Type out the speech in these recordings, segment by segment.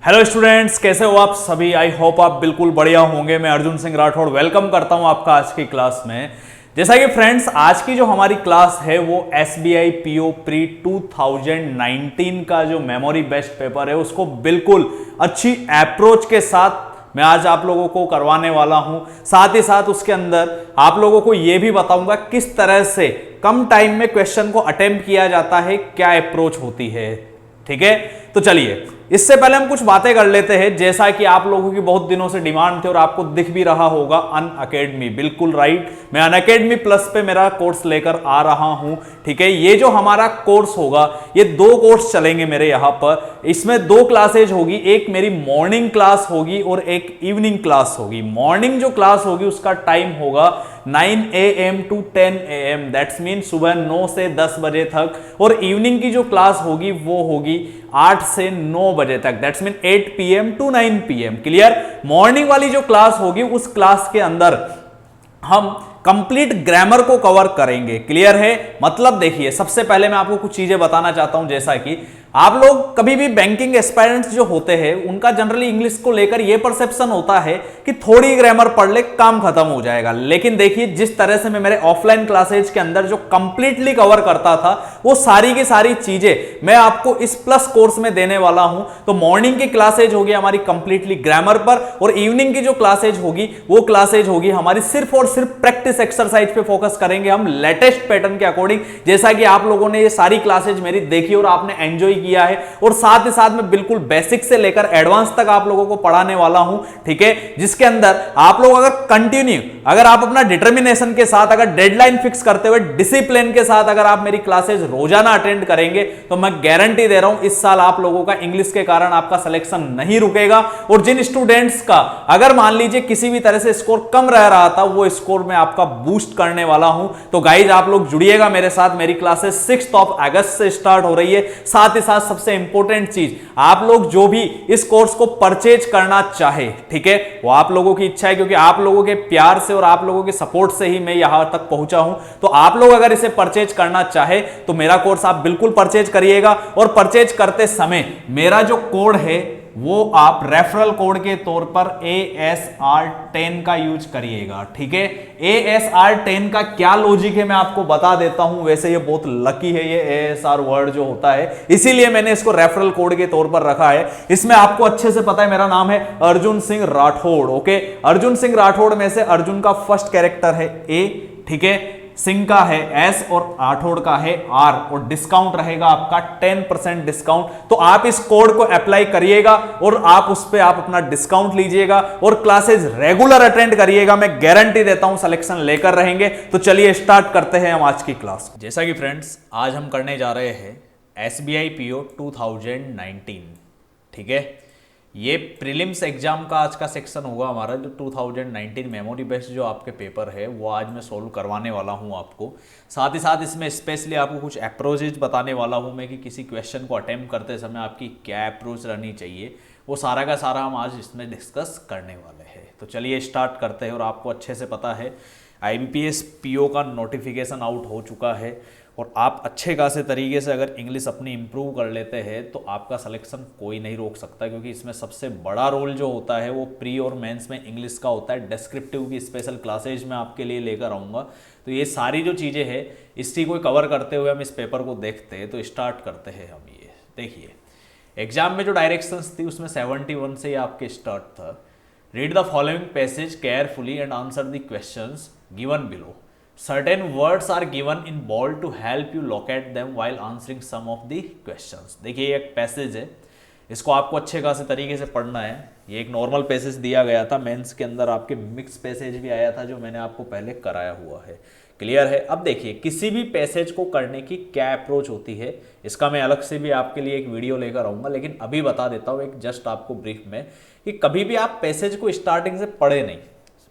Hello students, कैसे हो आप सभी। आई होप आप बिल्कुल बढ़िया होंगे। मैं अर्जुन सिंह राठौड़ वेलकम करता हूं आपका आज की क्लास में। जैसा कि फ्रेंड्स, आज की जो हमारी क्लास है वो एसबीआई पीओ प्री 2019 का जो मेमोरी बेस्ड पेपर है उसको बिल्कुल अच्छी अप्रोच के साथ मैं आज आप लोगों को करवाने वाला हूं। साथ ही साथ उसके अंदर आप लोगों को यह भी बताऊंगा किस तरह से कम टाइम में क्वेश्चन को अटेम्प्ट किया जाता है, क्या अप्रोच होती है। ठीक है, तो चलिए इससे पहले हम कुछ बातें कर लेते हैं। जैसा कि आप लोगों की बहुत दिनों से डिमांड थी और आपको दिख भी रहा होगा अनअकैडमी, बिल्कुल राइट। मैं अनअकैडमी प्लस पे मेरा कोर्स लेकर आ रहा हूं। ठीक है, ये जो हमारा कोर्स होगा ये दो कोर्स चलेंगे मेरे यहां पर। इसमें दो क्लासेज होगी, एक मेरी मॉर्निंग क्लास होगी और एक इवनिंग क्लास होगी। मॉर्निंग जो क्लास होगी उसका टाइम होगा 9 AM to 10 AM, that's mean सुबह 9 से 10 बजे तक। और इवनिंग की जो क्लास होगी वो होगी 8 से 9 बजे तक, that's mean 8 PM to 9 PM। Clear. Morning वाली जो क्लास होगी उस क्लास के अंदर हम कंप्लीट ग्रामर को कवर करेंगे। क्लियर है। मतलब देखिए, सबसे पहले मैं आपको कुछ चीजें बताना चाहता हूं। जैसा कि आप लोग कभी भी बैंकिंग एस्पायरेंट्स जो होते हैं उनका जनरली इंग्लिश को लेकर यह परसेप्शन होता है कि थोड़ी ग्रामर पढ़ ले काम खत्म हो जाएगा। लेकिन देखिए, जिस तरह से मैं मेरे ऑफलाइन क्लासेज के अंदर जो कंप्लीटली कवर करता था वो सारी की सारी चीजें मैं आपको इस प्लस कोर्स में देने वाला हूं। तो मॉर्निंग की क्लासेज होगी हमारी कंप्लीटली ग्रामर पर, और इवनिंग की जो क्लासेज होगी वो क्लासेज होगी हमारी सिर्फ और सिर्फ प्रैक्टिस एक्सरसाइज पे फोकस करेंगे हम लेटेस्ट पैटर्न के अकॉर्डिंग। जैसा कि आप लोगों ने ये सारी क्लासेज मेरी देखी और आपने एंजॉय किया है, और साथ ही साथ मैं बिल्कुल बेसिक से लेकर एडवांस तक आप लोगों को पढ़ाने वाला हूं। ठीक है, जिसके अंदर आप लोग अगर कंटिन्यू, अगर आप अपना डिटर्मिनेशन के साथ, अगर डेडलाइन फिक्स करते हुए डिसिप्लिन के साथ अगर आप मेरी क्लासेज रोजाना अटेंड करेंगे तो मैं गारंटी दे रहा हूं इस साल आप लोगों का इंग्लिश के कारण आपका सिलेक्शन नहीं रुकेगा। और जिन स्टूडेंट्स का अगर मान लीजिए किसी भी तरह से स्कोर कम रह रहा था वो स्कोर में आपका बूस्ट करने वाला हूं। तो गाइज आप लोग जुड़िएगा मेरे साथ। मेरी क्लासेस 6 अगस्त से स्टार्ट हो रही है। साथ ही साथ सबसे इंपॉर्टेंट चीज, आप लोग जो भी इस कोर्स को परचेज करना चाहे, ठीक है, वो आप लोगों की इच्छा है, क्योंकि आप लोगों के प्यार से और आप लोगों के सपोर्ट से ही मैं यहां तक पहुंचा हूं। तो आप लोग अगर इसे परचेज करना चाहे तो मेरा कोर्स आप बिल्कुल परचेज करिएगा। और परचेज करते समय मेरा जो कोड है वो आप रेफरल कोड के तौर पर ASR10 का यूज करिएगा। ठीक है, ASR10 का क्या लॉजिक है मैं आपको बता देता हूं। वैसे ये बहुत लकी है ये ASR वर्ड जो होता है, इसीलिए मैंने इसको रेफरल कोड के तौर पर रखा है। इसमें आपको अच्छे से पता है मेरा नाम है अर्जुन सिंह राठौड़। ओके, अर्जुन सिंह राठौड़ में से अर्जुन का फर्स्ट कैरेक्टर है A, ठीक है, सिंह का है S और राठौड़ का है R, और डिस्काउंट रहेगा आपका 10% डिस्काउंट। तो आप इस कोड को अप्लाई करिएगा और आप उस पे आप अपना डिस्काउंट लीजिएगा और क्लासेस रेगुलर अटेंड करिएगा। मैं गारंटी देता हूं सिलेक्शन लेकर रहेंगे। तो चलिए स्टार्ट करते हैं हम आज की क्लास। जैसा कि फ्रेंड्स, आज हम करने जा रहे हैं SBI PO 2019। ठीक है, ये प्रीलिम्स एग्जाम का आज का सेक्शन होगा हमारा। जो 2019 मेमोरी बेस्ड जो आपके पेपर है वो आज मैं सोल्व करवाने वाला हूँ आपको। साथ ही साथ इसमें स्पेशली आपको कुछ अप्रोचेज बताने वाला हूँ मैं कि किसी क्वेश्चन को अटेम्प्ट करते समय आपकी क्या अप्रोच रहनी चाहिए। वो सारा का सारा हम आज इसमें डिस्कस करने वाले हैं। तो चलिए स्टार्ट करते हैं। और आपको अच्छे से पता है IBPS PO का नोटिफिकेशन आउट हो चुका है, और आप अच्छे खासे तरीके से अगर इंग्लिश अपनी इंप्रूव कर लेते हैं तो आपका सिलेक्शन कोई नहीं रोक सकता। क्योंकि इसमें सबसे बड़ा रोल जो होता है वो प्री और मेंस में इंग्लिश का होता है। डिस्क्रिप्टिव की स्पेशल क्लासेज मैं आपके लिए लेकर आऊँगा। तो ये सारी जो चीज़ें हैं इसी को कवर करते हुए हम इस पेपर को देखते हैं। तो स्टार्ट करते हैं हम। ये देखिए, एग्जाम में जो डायरेक्शंस थी उसमें 71 से आपके स्टार्ट था। Read the following passage carefully and answer the questions given below. Certain words are given in bold to help you locate them while answering some of the questions। देखिए, एक passage है, इसको आपको अच्छे खासे तरीके से पढ़ना है। ये एक नॉर्मल पैसेज दिया गया था। मेंस के अंदर आपके मिक्स पैसेज भी आया था जो मैंने आपको पहले कराया हुआ है। क्लियर है। अब देखिए, किसी भी पैसेज को करने की क्या अप्रोच होती है इसका मैं अलग से भी आपके लिए एक वीडियो लेकर आऊँगा। लेकिन अभी बता देता हूँ एक जस्ट आपको ब्रीफ में कि कभी भी आप पैसेज को स्टार्टिंग से पढ़े नहीं।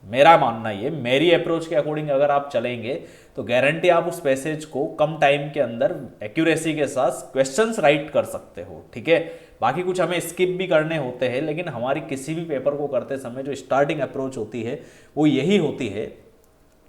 मेरा मानना ये, मेरी अप्रोच के अकॉर्डिंग अगर आप चलेंगे तो गारंटी आप उस पैसेज को कम टाइम के अंदर एक्यूरेसी के साथ क्वेश्चंस राइट कर सकते हो। ठीक है, बाकी कुछ हमें स्किप भी करने होते हैं, लेकिन हमारी किसी भी पेपर को करते समय जो स्टार्टिंग अप्रोच होती है वो यही होती है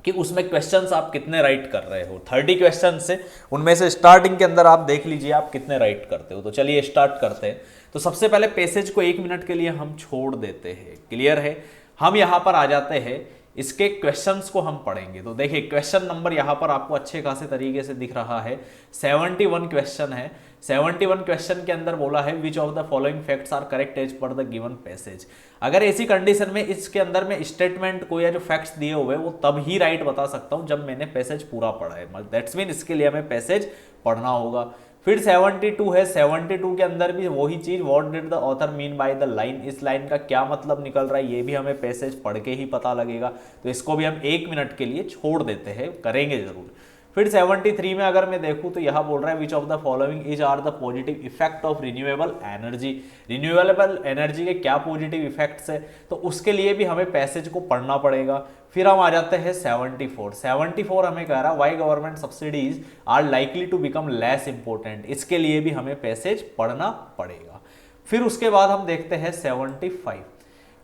कि उसमें क्वेश्चंस आप कितने राइट कर रहे हो। 30 क्वेश्चन से उनमें से स्टार्टिंग के अंदर आप देख लीजिए आप कितने राइट करते हो। तो चलिए स्टार्ट करते हैं। तो सबसे पहले पैसेज को 1 मिनट के लिए हम छोड़ देते हैं, क्लियर है। हम यहाँ पर आ जाते हैं, इसके क्वेश्चंस को हम पढ़ेंगे। तो देखिए क्वेश्चन नंबर यहाँ पर आपको अच्छे खासे तरीके से दिख रहा है, 71 क्वेश्चन है। 71 क्वेश्चन के अंदर बोला है which of the following facts are correct as per the given passage. अगर ऐसी कंडीशन में इसके अंदर में स्टेटमेंट को या जो फैक्ट्स दिए हुए वो तब ही राइट बता सकता हूं जब मैंने पैसेज पूरा पढ़ा है। दैट्स मीन इसके लिए हमें पैसेज पढ़ना होगा। फिर 72 है, 72 के अंदर भी वही चीज, what did the author mean by the line, इस लाइन का क्या मतलब निकल रहा है ये भी हमें पैसेज पढ़ के ही पता लगेगा। तो इसको भी हम 1 मिनट के लिए छोड़ देते हैं, करेंगे जरूर। फिर 73 में अगर मैं देखूं तो यह बोल रहा है which of the following is are the positive effect of renewable energy. Renewable energy के क्या पॉजिटिव इफेक्ट्स है, तो उसके लिए भी हमें पैसेज को पढ़ना पड़ेगा। फिर हम आ जाते हैं 74 हमें कह रहा है why government subsidies are likely to become less important, इसके लिए भी हमें पैसेज पढ़ना पड़ेगा। फिर उसके बाद हम देखते हैं 75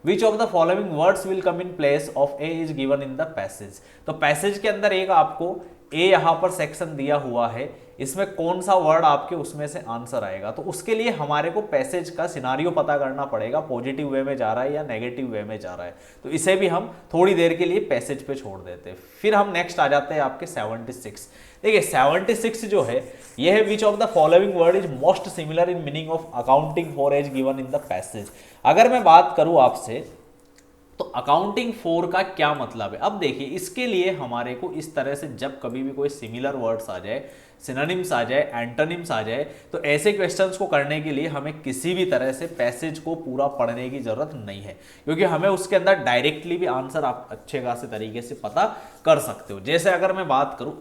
विच of the following words will come in place of A is given in the passage. तो पैसेज के अंदर एक आपको ए यहां पर सेक्शन दिया हुआ है, इसमें कौन सा वर्ड आपके उसमें से आंसर आएगा। तो उसके लिए हमारे को पैसेज का सिनारियो पता करना पड़ेगा, पॉजिटिव वे में जा रहा है या नेगेटिव वे में जा रहा है। तो इसे भी हम थोड़ी देर के लिए पैसेज पे छोड़ देते हैं। फिर हम नेक्स्ट आ जाते हैं आपके 76। देखिए 76 जो है यह है which of the following word is most similar in meaning of accounting for as given in the passage. अगर मैं बात करूं आपसे तो अकाउंटिंग फॉर का क्या मतलब है। अब देखिए इसके लिए हमारे को इस तरह से जब कभी भी कोई सिमिलर वर्ड्स आ जाए, सिनोनिम्स आ जाए, एंटोनिम्स आ जाए, तो ऐसे क्वेश्चंस को करने के लिए हमें किसी भी तरह से पैसेज को पूरा पढ़ने की जरूरत नहीं है, क्योंकि हमें उसके अंदर डायरेक्टली भी आंसर आप अच्छे खासे तरीके से पता कर सकते हो। जैसे अगर मैं बात करूं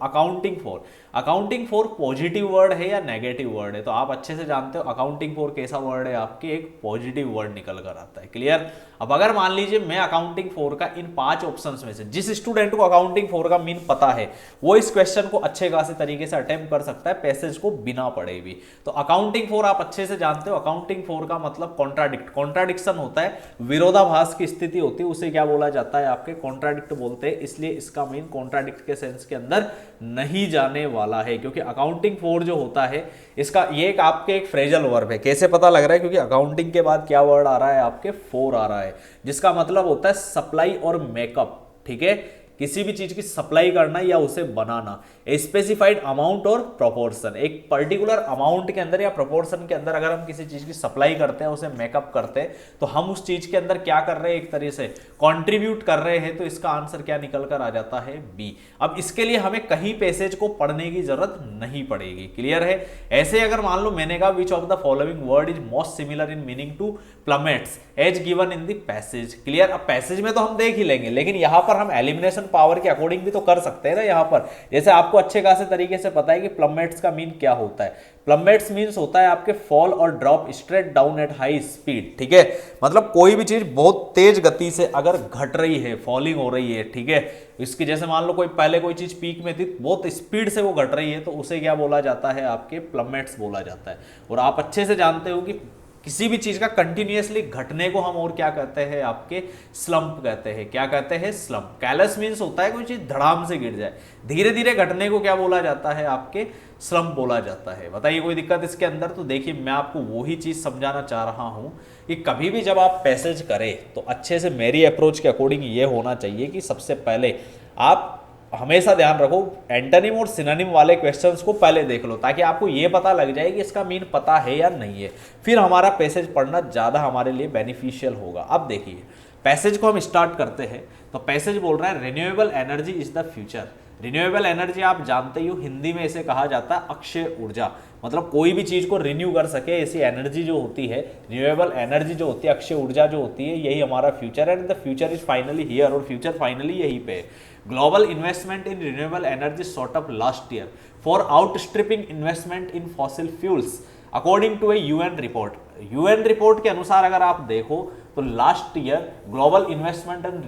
अकाउंटिंग फॉर पॉजिटिव वर्ड है या नेगेटिव वर्ड है, तो आप अच्छे से जानते हो अकाउंटिंग फॉर कैसा वर्ड है, आपके एक पॉजिटिव वर्ड निकल कर आता है, क्लियर। अब अगर मान लीजिए मैं अकाउंटिंग फॉर का इन 5 ऑप्शंस में से जिस स्टूडेंट को अकाउंटिंग फॉर का मीन पता है वो इस क्वेश्चन को अच्छे खासे तरीके से अटेम्प्ट कर सकता है पैसेज को बिना पढ़े भी। तो अकाउंटिंग फॉर आप अच्छे से जानते हो, अकाउंटिंग फॉर का मतलब कॉन्ट्राडिक्शन होता है, विरोधाभास की स्थिति होती है, उसे क्या बोला जाता है आपके कॉन्ट्राडिक्ट बोलते हैं। इसलिए इसका मीन कॉन्ट्राडिक्ट के सेंस के अंदर नहीं जाने वाला है, क्योंकि अकाउंटिंग फॉर जो होता है इसका ये एक आपके एक फ्रेजल वर्ब है। कैसे पता लग रहा है, क्योंकि अकाउंटिंग के बाद क्या वर्ड आ रहा है आपके फॉर आ रहा है, जिसका मतलब होता है सप्लाई और मेकअप, ठीक है। किसी भी चीज की सप्लाई करना या उसे बनाना, स्पेसिफाइड अमाउंट और प्रोपोर्शन, एक पर्टिकुलर अमाउंट के अंदर या प्रोपोर्शन के अंदर अगर हम किसी चीज की सप्लाई करते हैं, उसे मेकअप करते हैं, तो हम उस चीज के अंदर क्या कर रहे हैं, एक तरह से कंट्रीब्यूट कर रहे हैं। तो इसका आंसर क्या निकल कर आ जाता है बी। अब इसके लिए हमें कहीं पैसेज को पढ़ने की जरूरत नहीं पड़ेगी, क्लियर है। ऐसे अगर मान लो मैंने कहा which of the following word is most similar in meaning to plummets as given in the passage, clear. अब पैसेज में तो हम देख ही लेंगे, लेकिन यहां पर हम एलिमिनेशन पावर के अकॉर्डिंग भी तो कर सकते हैं ना। यहां पर जैसे आपको अच्छे खासे तरीके से पता है कि प्लमेट्स का मीन क्या होता है। प्लमेट्स मीन्स होता है आपके फॉल और drop straight down at high speed, ठीक है। मतलब कोई भी चीज बहुत तेज गति से अगर घट रही है, फॉलिंग हो रही है, ठीक है। इसकी जैसे मान लो पहले कोई चीज पीक में थी, बहुत स्पीड से वो घट रही है, तो उसे क्या बोला जाता है, आपके प्लमेट्स बोला जाता है। और आप अच्छे से जानते हो कि किसी भी चीज का कंटिन्यूअसली घटने को हम और क्या कहते हैं, आपके स्लंप कहते हैं। क्या कहते हैं, स्लंप। कैलस मीन्स होता है कोई चीज धड़ाम से गिर जाए, धीरे धीरे घटने को क्या बोला जाता है, आपके स्लंप बोला जाता है। बताइए कोई दिक्कत इसके अंदर। तो देखिए मैं आपको वही चीज समझाना चाह रहा हूं कि कभी भी जब आप पैसेज करें तो अच्छे से मेरी अप्रोच के अकॉर्डिंग ये होना चाहिए कि सबसे पहले आप हमेशा ध्यान रखो एंटोनिम और सिनोनिम वाले क्वेश्चंस को पहले देख लो, ताकि आपको ये पता लग जाए कि इसका मीन पता है या नहीं है। फिर हमारा पैसेज पढ़ना ज़्यादा हमारे लिए बेनिफिशियल होगा। अब देखिए पैसेज को हम स्टार्ट करते हैं। तो पैसेज बोल रहा है renewable energy is the future. Renewable energy आप जानते ही हो, हिंदी में इसे कहा जाता है अक्षय ऊर्जा। मतलब कोई भी चीज को रिन्यू कर सके ऐसी एनर्जी जो होती है, रिन्यूएबल एनर्जी जो होती है, अक्षय ऊर्जा जो होती है, यही हमारा फ्यूचर है। And the future is finally here, और फ्यूचर फाइनली यहीं पे है। Global investment in renewable energy soared up last year far outstripping investment in fossil fuels according to a UN report. UN report के अनुसार अगर आप देखो तो last year global investment in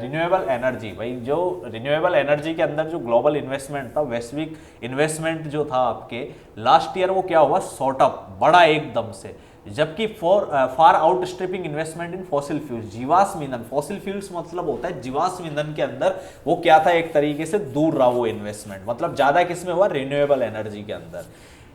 renewable energy, भाई जो रिन्यूएबल एनर्जी के अंदर जो ग्लोबल इन्वेस्टमेंट था, वैश्विक इन्वेस्टमेंट जो था आपके लास्ट ईयर, वो क्या हुआ, शॉर्ट अप, बढ़ा एकदम से। जबकि far outstripping investment in fossil fuels, जीवाश्म ईंधन, फॉसिल फ्यूल्स मतलब होता है जीवाश्म ईंधन के अंदर वो क्या था, एक तरीके से दूर रहा वो इन्वेस्टमेंट, मतलब ज्यादा किसमें हुआ, रिन्यूएबल एनर्जी के अंदर।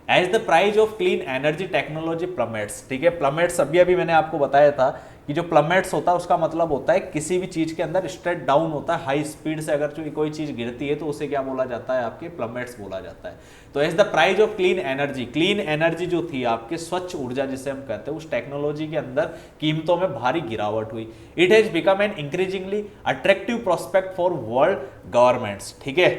As the price of clean energy technology plummets, ठीक है, प्लमेट्स अभी मैंने आपको बताया था कि जो प्लमेट्स होता है उसका मतलब होता है किसी भी चीज के अंदर स्ट्रेट डाउन होता है, हाई स्पीड से अगर कोई चीज गिरती है तो उसे क्या बोला जाता है, आपके प्लमेट्स बोला जाता है। तो as the price of clean energy जो थी आपके स्वच्छ ऊर्जा जिसे हम कहते हैं, उस टेक्नोलॉजी के अंदर कीमतों में भारी गिरावट हुई। It has become an increasingly attractive prospect for world governments, ठीक है,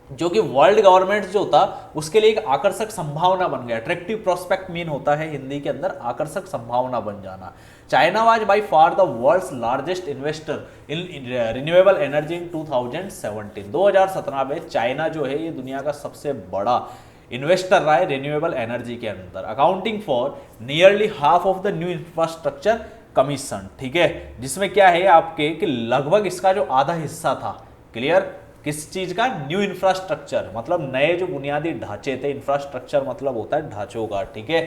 जो कि वर्ल्ड गवर्नमेंट जो था उसके लिए एक आकर्षक संभावना बन गया। अट्रैक्टिव प्रोस्पेक्ट मीन होता है हिंदी के अंदर आकर्षक संभावना बन जाना। China was by far the world's largest investor in renewable energy in 2017। 2017 में चाइना जो है ये दुनिया का सबसे बड़ा इन्वेस्टर रहा है रिन्यूएबल एनर्जी के अंदर, accounting for nearly half of the new infrastructure commission, ठीक है, जिसमें क्या है आपके कि लगभग इसका जो आधा हिस्सा था, क्लियर, किस चीज का, न्यू इंफ्रास्ट्रक्चर मतलब नए जो बुनियादी ढांचे थे, इंफ्रास्ट्रक्चर मतलब होता है ढांचों का, ठीक है,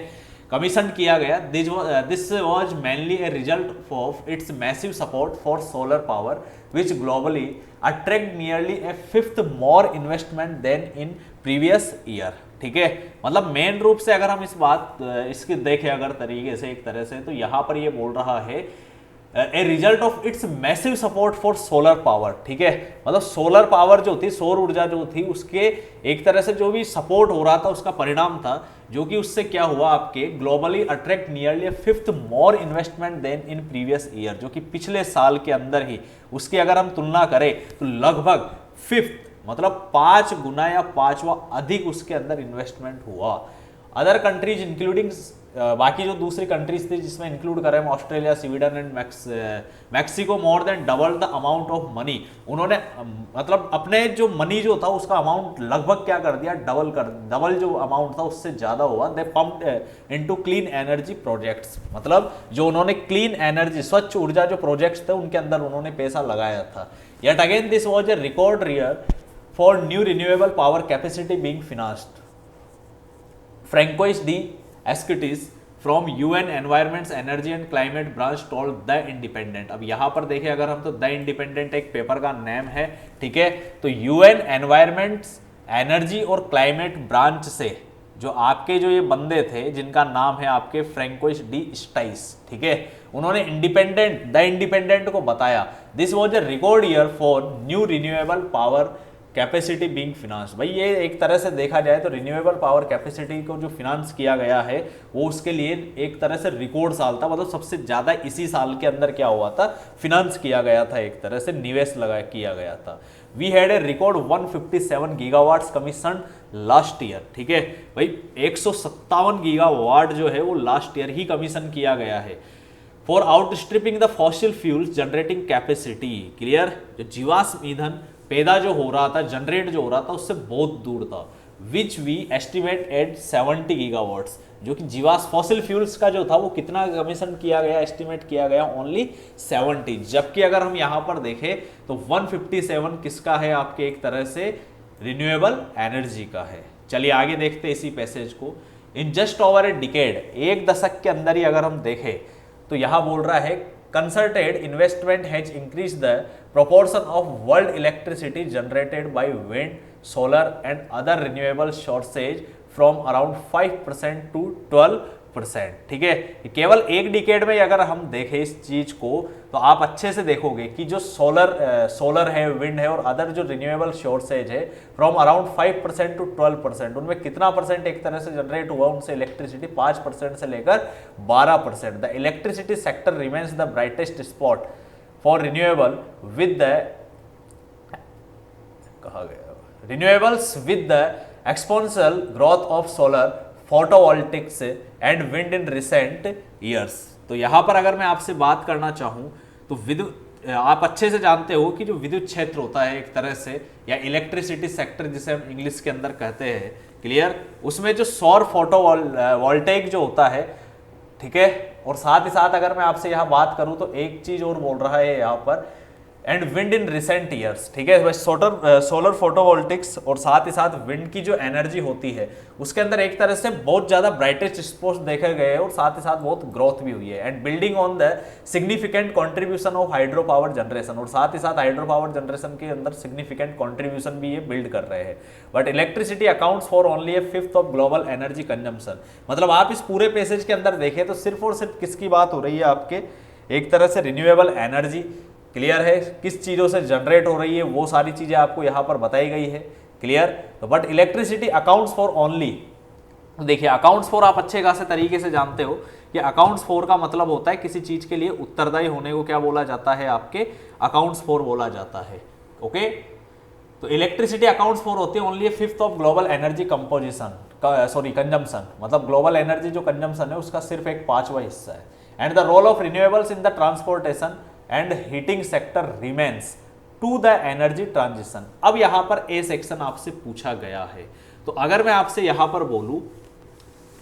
कमीशन किया गया। This was mainly a result of its massive support for solar power which globally attract nearly a fifth more investment than in previous year, ठीक है, मतलब मेन रूप से अगर हम इसकी देखें अगर तरीके से एक तरह से, तो यहां पर ये बोल रहा है ए result of its massive support for solar power, ठीक है, मतलब सोलर पावर जो थी, सौर ऊर्जा जो थी, उसके एक तरह से जो भी सपोर्ट हो रहा था उसका परिणाम था, जो कि उससे क्या हुआ आपके globally attract nearly fifth more investment than in previous year, जो कि पिछले साल के अंदर ही उसकी अगर हम तुलना करें तो लगभग फिफ्थ मतलब 5 गुना या 5वां अधिक उसके अंदर इन्वेस्टमेंट हुआ। अदर कंट्रीज इंक्लूडिंग, बाकी जो दूसरी कंट्रीज थी जिसमें इंक्लूड करें हम Australia, Sweden and Mexico, more than double the amount of money, उन्होंने मतलब अपने जो मनी जो था उसका अमाउंट लगभग क्या कर दिया, डबल जो अमाउंट था उससे ज्यादा हुआ। They pumped into clean energy projects, मतलब जो उन्होंने क्लीन एनर्जी स्वच्छ ऊर्जा जो प्रोजेक्ट्स थे उनके अंदर उन्होंने पैसा लगाया था। Yet again this was a record year for new renewable power capacity being financed. Francois D. Esquitis from UN Environments Energy and Climate Branch told The Independent। अब यहाँ पर देखें अगर हम तो The Independent एक पेपर का नेम है, ठीक है, तो UN Environments Energy और Climate Branch से जो आपके जो ये बंदे थे जिनका नाम है आपके फ्रैंकोइस डी स्टाइस, ठीक है, उन्होंने द इंडिपेंडेंट को बताया this was a record year for new renewable power capacity being finance. भाई ये एक तरह से देखा जाए तो रिन्यूएबल पावर कैपेसिटी को जो फिनांस किया गया है वो उसके लिए एक तरह से रिकॉर्ड साल था, मतलब सबसे ज्यादा इसी साल के अंदर क्या हुआ था, फिनांस किया गया था, एक तरह से निवेश किया गया था। We had a record 157 gigawatts commission last year, ठीक है भाई, 157 गीगावाट जो है वो लास्ट ईयर ही कमीशन किया गया है for outstripping the fossil fuels generating capacity, clear, जो जीवाश्म ईंधन पैदा जो हो रहा था, जनरेट जो हो रहा था उससे बहुत दूर था, which we estimate at 70 gigawatts, जो कि जीवाश्म फॉसिल फ्यूल्स का जो था वो कितना कमीशन किया गया, एस्टिमेट किया गया ओनली 70, जबकि अगर हम यहाँ पर देखें तो 157 किसका है, आपके एक तरह से रिन्यूएबल एनर्जी का है। चलिए आगे देखते हैं इसी पैसेज को। In just over a decade, एक दशक के अंदर ही अगर हम देखें तो यहाँ बोल रहा है concerted investment has increased the proportion of world electricity generated by wind, solar and other renewable sources from around 5% to 12%, ठीक है, केवल एक डिकेड में अगर हम देखें इस चीज को तो आप अच्छे से देखोगे कि जो सोलर है, विंड है और अदर जो रिन्यूएबल सोर्सेज है फ्रॉम अराउंड 5% टू 12%, उनमें कितना परसेंट एक तरह से जनरेट हुआ उनसे इलेक्ट्रिसिटी, 5% से लेकर 12%। The electricity sector remains the brightest spot for renewable with the कहा गया renewables with the exponential growth of solar, photovoltaics and wind in recent years. तो यहां पर अगर मैं आपसे बात करना चाहूं तो विद्युत, आप अच्छे से जानते हो कि जो विद्युत क्षेत्र होता है एक तरह से, या इलेक्ट्रिसिटी सेक्टर जिसे हम इंग्लिश के अंदर कहते हैं, क्लियर, उसमें जो सौर फोटोवोल्टेइक जो होता है, ठीक है, और साथ ही साथ अगर मैं आपसे यहाँ बात करूं तो एक चीज और बोल रहा है यहाँ पर and wind in recent years, ठीक है। सोलर फोटोवोल्टिक्स और साथ ही साथ विंड की जो एनर्जी होती है उसके अंदर एक तरह से बहुत ज्यादा ब्राइटेस्ट स्पॉट्स देखे गए हैं और साथ ही साथ बहुत ग्रोथ भी हुई है। And building on the significant contribution of hydro power generation, और साथ ही साथ हाइड्रो पावर जनरेशन के अंदर सिग्निफिकेंट कंट्रीब्यूशन भी ये बिल्ड कर रहे हैं। But electricity accounts for only A fifth of global energy consumption, मतलब आप इस पूरे पैसेज के अंदर देखें तो सिर्फ और सिर्फ किसकी बात हो रही है, आपके एक तरह से रिन्यूएबल एनर्जी, क्लियर है, किस चीज़ों से जनरेट हो रही है वो सारी चीज़ें आपको यहाँ पर बताई गई है, क्लियर। तो but electricity accounts for only, देखिए अकाउंट्स फॉर आप अच्छे खासे तरीके से जानते हो कि अकाउंट्स फॉर का मतलब होता है किसी चीज़ के लिए उत्तरदायी होने को क्या बोला जाता है, आपके अकाउंट्स फॉर बोला जाता है, ओके। तो इलेक्ट्रिसिटी अकाउंट्स फॉर होती है only fifth of global energy consumption, मतलब ग्लोबल एनर्जी जो कंजम्पशन है उसका सिर्फ एक 5वां हिस्सा है। And the role of renewables in the transportation and heating sector remains to the energy transition. अब यहां पर ए सेक्शन आपसे पूछा गया है, तो अगर मैं आपसे यहां पर बोलूं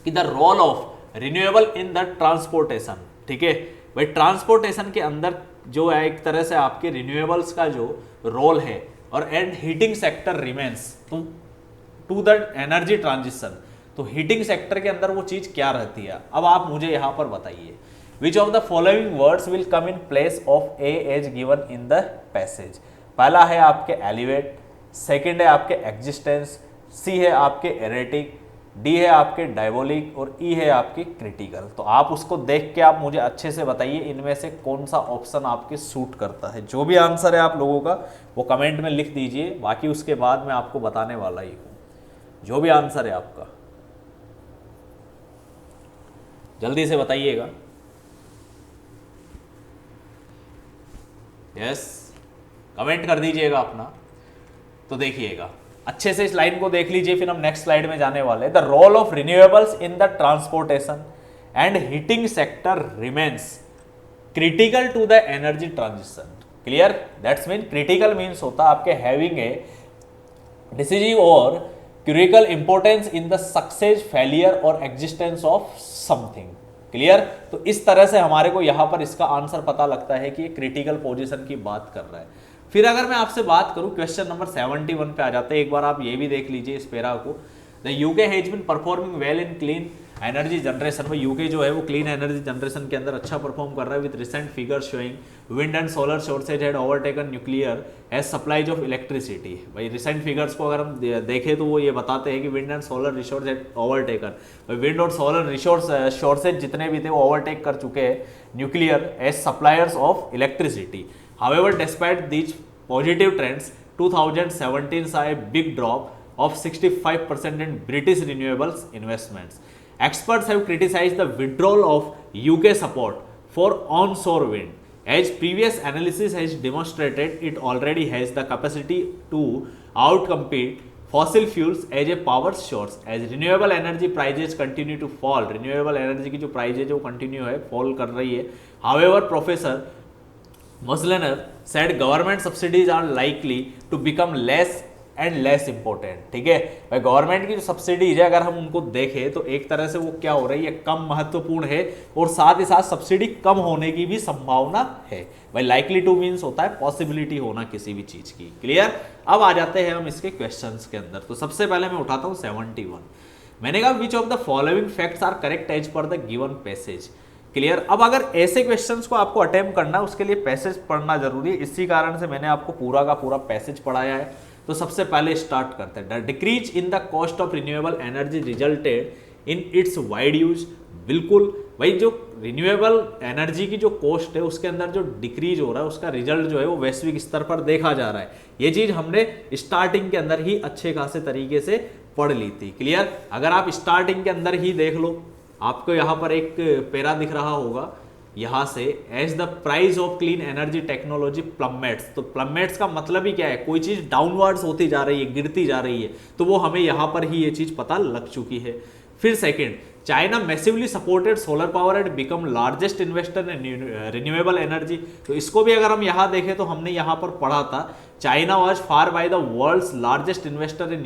कि the role of renewable in the transportation, ठीक है भाई, ट्रांसपोर्टेशन के अंदर जो है एक तरह से आपके रिन्यूएबल्स का जो रोल है और and heating sector remains to the energy transition, तो हीटिंग सेक्टर के अंदर वो चीज क्या रहती है। अब आप मुझे यहां पर बताइए which of the following words will come in place of a as given in the passage. पहला है आपके एलिवेट, सेकंड है आपके एग्जिस्टेंस, सी है आपके एरेटिक, डी है आपके डायबोलिक और ई है आपके क्रिटिकल। तो आप उसको देख के आप मुझे अच्छे से बताइए इनमें से कौन सा ऑप्शन आपके सूट करता है। जो भी आंसर है आप लोगों का वो कमेंट में लिख दीजिए, बाकी उसके बाद मैं आपको बताने वाला ही हूँ। जो भी आंसर है आपका जल्दी से बताइएगा। यस, कमेंट कर दीजिएगा अपना। तो देखिएगा अच्छे से इस लाइन को देख लीजिए, फिर हम नेक्स्ट स्लाइड में जाने वाले हैं। The role of renewables in the transportation and heating sector remains critical to the energy transition, clear. That's mean critical means होता है आपके हैविंग ए डिसिजिव और critical importance in the success, failure और existence of something, clear. तो इस तरह से हमारे को यहां पर इसका आंसर पता लगता है कि ये क्रिटिकल पोजीशन की बात कर रहा है। फिर अगर मैं आपसे बात करूं क्वेश्चन नंबर 71 पे आ जाते हैं, एक बार आप ये भी देख लीजिए इस पैरा को। The UK has been performing well in clean energy generation, में यूके जो है वो क्लीन एनर्जी जनरेशन के अंदर अच्छा परफॉर्म कर रहा है with recent figure showing wind and solar sources had overtaken nuclear as supplies of electricity. भाई रिसेंट फिगर्स को अगर हम देखें तो वो ये बताते हैं कि wind and solar resource had overtaken, भाई विंड और सोलर रिसोर्स सोर्सेज जितने भी थे वो ओवरटेक कर चुके हैं nuclear as suppliers of electricity. However despite these positive trends, 2017 saw a big drop of 65% in British renewables investments. Experts have criticized the withdrawal of UK support for onshore wind, as previous analysis has demonstrated it already has the capacity to outcompete fossil fuels as a power source. As renewable energy prices continue to fall, renewable energy की जो price है जो continue है fall कर रही है। However, Professor Musliner said government subsidies are likely to become less and less important, ठीक है भाई। गवर्नमेंट की जो सब्सिडीज है अगर हम उनको देखें तो एक तरह से वो क्या हो रही है, कम महत्वपूर्ण है और साथ ही साथ सब्सिडी कम होने की भी संभावना है। भाई लाइकली टू मीन्स होता है पॉसिबिलिटी होना किसी भी चीज की, क्लियर। अब आ जाते हैं हम इसके क्वेश्चंस के अंदर। तो सबसे पहले मैं उठाता हूँ 71। मैंने कहा which of the following facts are correct as per the given passage, clear. अब अगर ऐसे क्वेश्चंस को आपको अटेम्प्ट करना है उसके लिए पैसेज पढ़ना जरूरी है, इसी कारण से मैंने आपको पूरा का पूरा पैसेज पढ़ाया है। तो सबसे पहले स्टार्ट करते हैं। The decrease in the cost of renewable energy resulted in its wide use, बिल्कुल भाई जो रिन्यूएबल एनर्जी की जो कॉस्ट है उसके अंदर जो डिक्रीज हो रहा है उसका रिजल्ट जो है वो वैश्विक स्तर पर देखा जा रहा है। ये चीज हमने स्टार्टिंग के अंदर ही अच्छे खासे तरीके से पढ़ ली थी, क्लियर। अगर आप स्टार्टिंग के अंदर ही देख लो, आपको यहाँ पर एक पैरा दिख रहा होगा यहाँ से, as the price of clean energy technology plummets. तो प्लमेट्स का मतलब ही क्या है, कोई चीज डाउनवर्ड्स होती जा रही है, गिरती जा रही है, तो वो हमें यहाँ पर ही ये चीज पता लग चुकी है। फिर second, China massively supported solar power and become largest investor in renewable energy. तो इसको भी अगर हम यहाँ देखें तो हमने यहाँ पर पढ़ा था, China was far by the world's largest investor in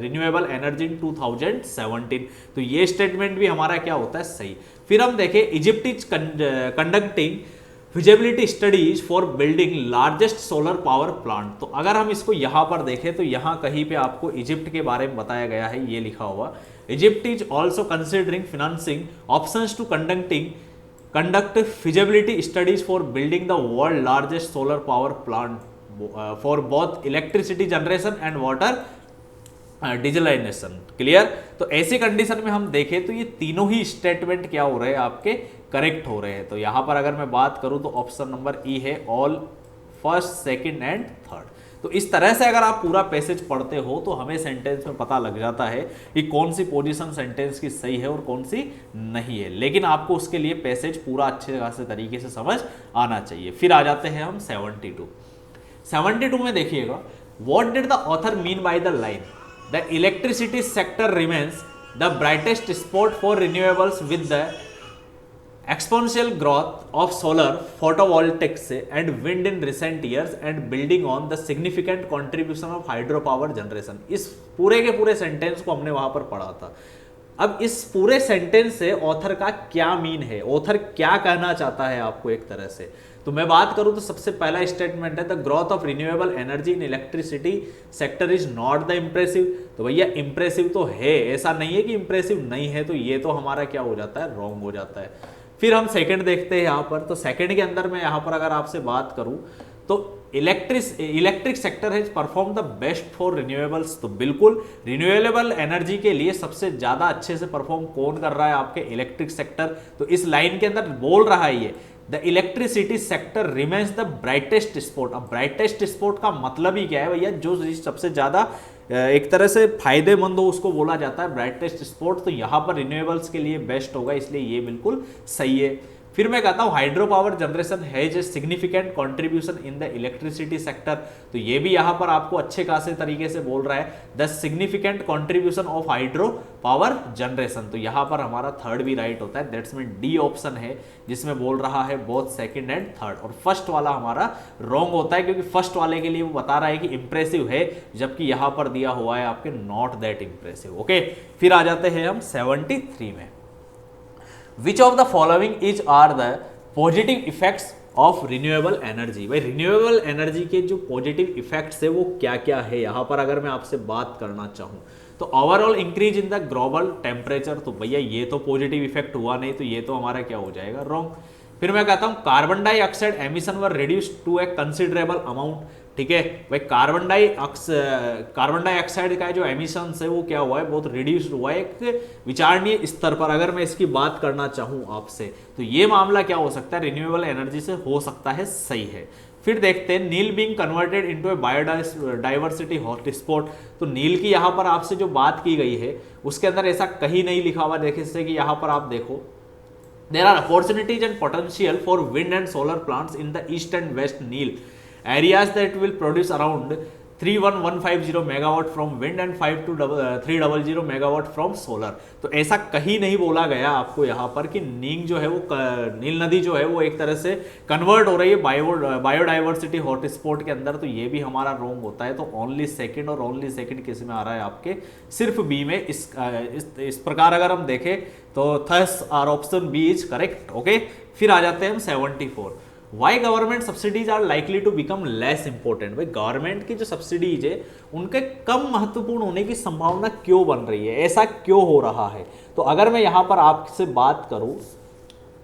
renewable energy in 2017। तो ये स्टेटमेंट भी हमारा क्या होता है, सही। फिर हम देखें Egypt is conducting feasibility studies for building largest solar power plant. तो अगर हम इसको यहां पर देखें तो यहां कहीं पे आपको इजिप्ट के बारे में बताया गया है, ये लिखा हुआ Egypt is also considering financing options to conduct feasibility studies for building the world largest solar power plant for both electricity generation and water digitalisation. Clear. तो ऐसी कंडीशन में हम देखें तो ये तीनों ही स्टेटमेंट क्या हो रहे हैं आपके करेक्ट हो रहे हैं। तो यहां पर अगर मैं बात करूं तो ऑप्शन नंबर ई है all first second and third. तो इस तरह से अगर आप पूरा पैसेज पढ़ते हो तो हमें सेंटेंस में पता लग जाता है कि कौन सी पोजीशन सेंटेंस की सही है और कौन सी नहीं है, लेकिन आपको उसके लिए पैसेज पूरा अच्छे खासे तरीके से समझ आना चाहिए। फिर आ जाते हैं हम 72 में देखिएगा, what did the author mean by the line the electricity sector remains the brightest spot for renewables with the exponential growth of solar photovoltaics and wind in recent years and building on the significant contribution of hydropower generation। इस पूरे के पूरे sentence को हमने वहां पर पढ़ा था। अब इस पूरे सेंटेंस से ऑथर का क्या मीन है, ऑथर क्या कहना चाहता है आपको एक तरह से। तो मैं बात करूं तो सबसे पहला स्टेटमेंट है the growth of renewable energy in electricity sector is not the impressive. तो भैया इंप्रेसिव तो है, ऐसा नहीं है कि इंप्रेसिव नहीं है, तो ये तो हमारा क्या हो जाता है, रॉन्ग हो जाता है। फिर हम सेकंड देखते हैं यहाँ पर। तो सेकंड के अंदर मैं यहाँ पर अगर आपसे बात करूँ तो electric sector has perform the best for renewables. तो बिल्कुल रिन्यूएबल एनर्जी के लिए सबसे ज्यादा अच्छे से परफॉर्म कौन कर रहा है, आपके इलेक्ट्रिक सेक्टर। तो इस लाइन के अंदर बोल रहा है ये the electricity sector remains the brightest spot. अब ब्राइटेस्ट स्पॉट का मतलब ही क्या है भैया, जो सबसे ज्यादा एक तरह से फायदेमंद हो उसको बोला जाता है ब्राइटेस्ट स्पॉट। तो यहां पर रिन्यूएबल्स के लिए बेस्ट होगा, इसलिए ये बिल्कुल सही है। फिर मैं कहता हूं hydro power generation has a significant contribution in the electricity sector. तो ये भी यहां पर आपको अच्छे खासे तरीके से बोल रहा है the significant contribution of hydro power generation. तो यहां पर हमारा थर्ड भी राइट होता है, दैट्स मीन डी ऑप्शन है जिसमें बोल रहा है बोथ सेकंड एंड थर्ड। और फर्स्ट वाला हमारा रॉन्ग होता है क्योंकि फर्स्ट वाले के लिए वो बता रहा है कि इंप्रेसिव है, जबकि यहां पर दिया हुआ है आपके नॉट दैट इंप्रेसिव। ओके, फिर आ जाते हैं हम 73 में। Which of the following is are the positive effects of renewable energy। भाई रिन्यूएबल एनर्जी के जो पॉजिटिव इफेक्ट्स है वो क्या क्या है, यहां पर अगर मैं आपसे बात करना चाहूं तो overall increase in the global temperature. तो भैया ये तो पॉजिटिव इफेक्ट हुआ नहीं, तो ये तो हमारा क्या हो जाएगा, रॉन्ग। फिर मैं कहता हूं carbon dioxide emission were reduced to a considerable amount. ठीक है भाई, कार्बन डाइऑक्साइड का जो एमिशन है वो क्या हुआ है, बहुत रिड्यूस हुआ है एक विचारणीय स्तर पर। अगर मैं इसकी बात करना चाहूं आपसे तो ये मामला क्या हो सकता है, रिन्यूएबल एनर्जी से हो सकता है, सही है। फिर देखते हैं नील बीइंग कन्वर्टेड इनटू ए बायोडाइवर्सिटी हॉटस्पॉट। तो नील की यहाँ पर आपसे जो बात की गई है उसके अंदर ऐसा कहीं नहीं लिखा हुआ, देखिए जैसे कि यहाँ पर आप देखो there are opportunities and potential for wind and solar plants in the east and west Nile areas that will produce around 31150 megawatt from wind and 300 megawatt from solar। तो ऐसा कहीं नहीं बोला गया आपको यहाँ पर कि नील जो है वो नील नदी जो है वो एक तरह से कन्वर्ट हो रही है बायोडाइवर्सिटी हॉटस्पॉट के अंदर। तो ये भी हमारा रॉन्ग होता है। तो ओनली सेकंड, और ओनली सेकंड किस में आ रहा है आपके, सिर्फ बी में। इस प्रकार अगर हम देखें तो thus our option B is correct. Okay, फिर आ जाते हैं हम 74। Why government subsidies are likely to become less important. भाई गवर्नमेंट की जो सब्सिडीज है उनके कम महत्वपूर्ण होने की संभावना क्यों बन रही है, ऐसा क्यों हो रहा है। तो अगर मैं यहां पर आपसे बात करूं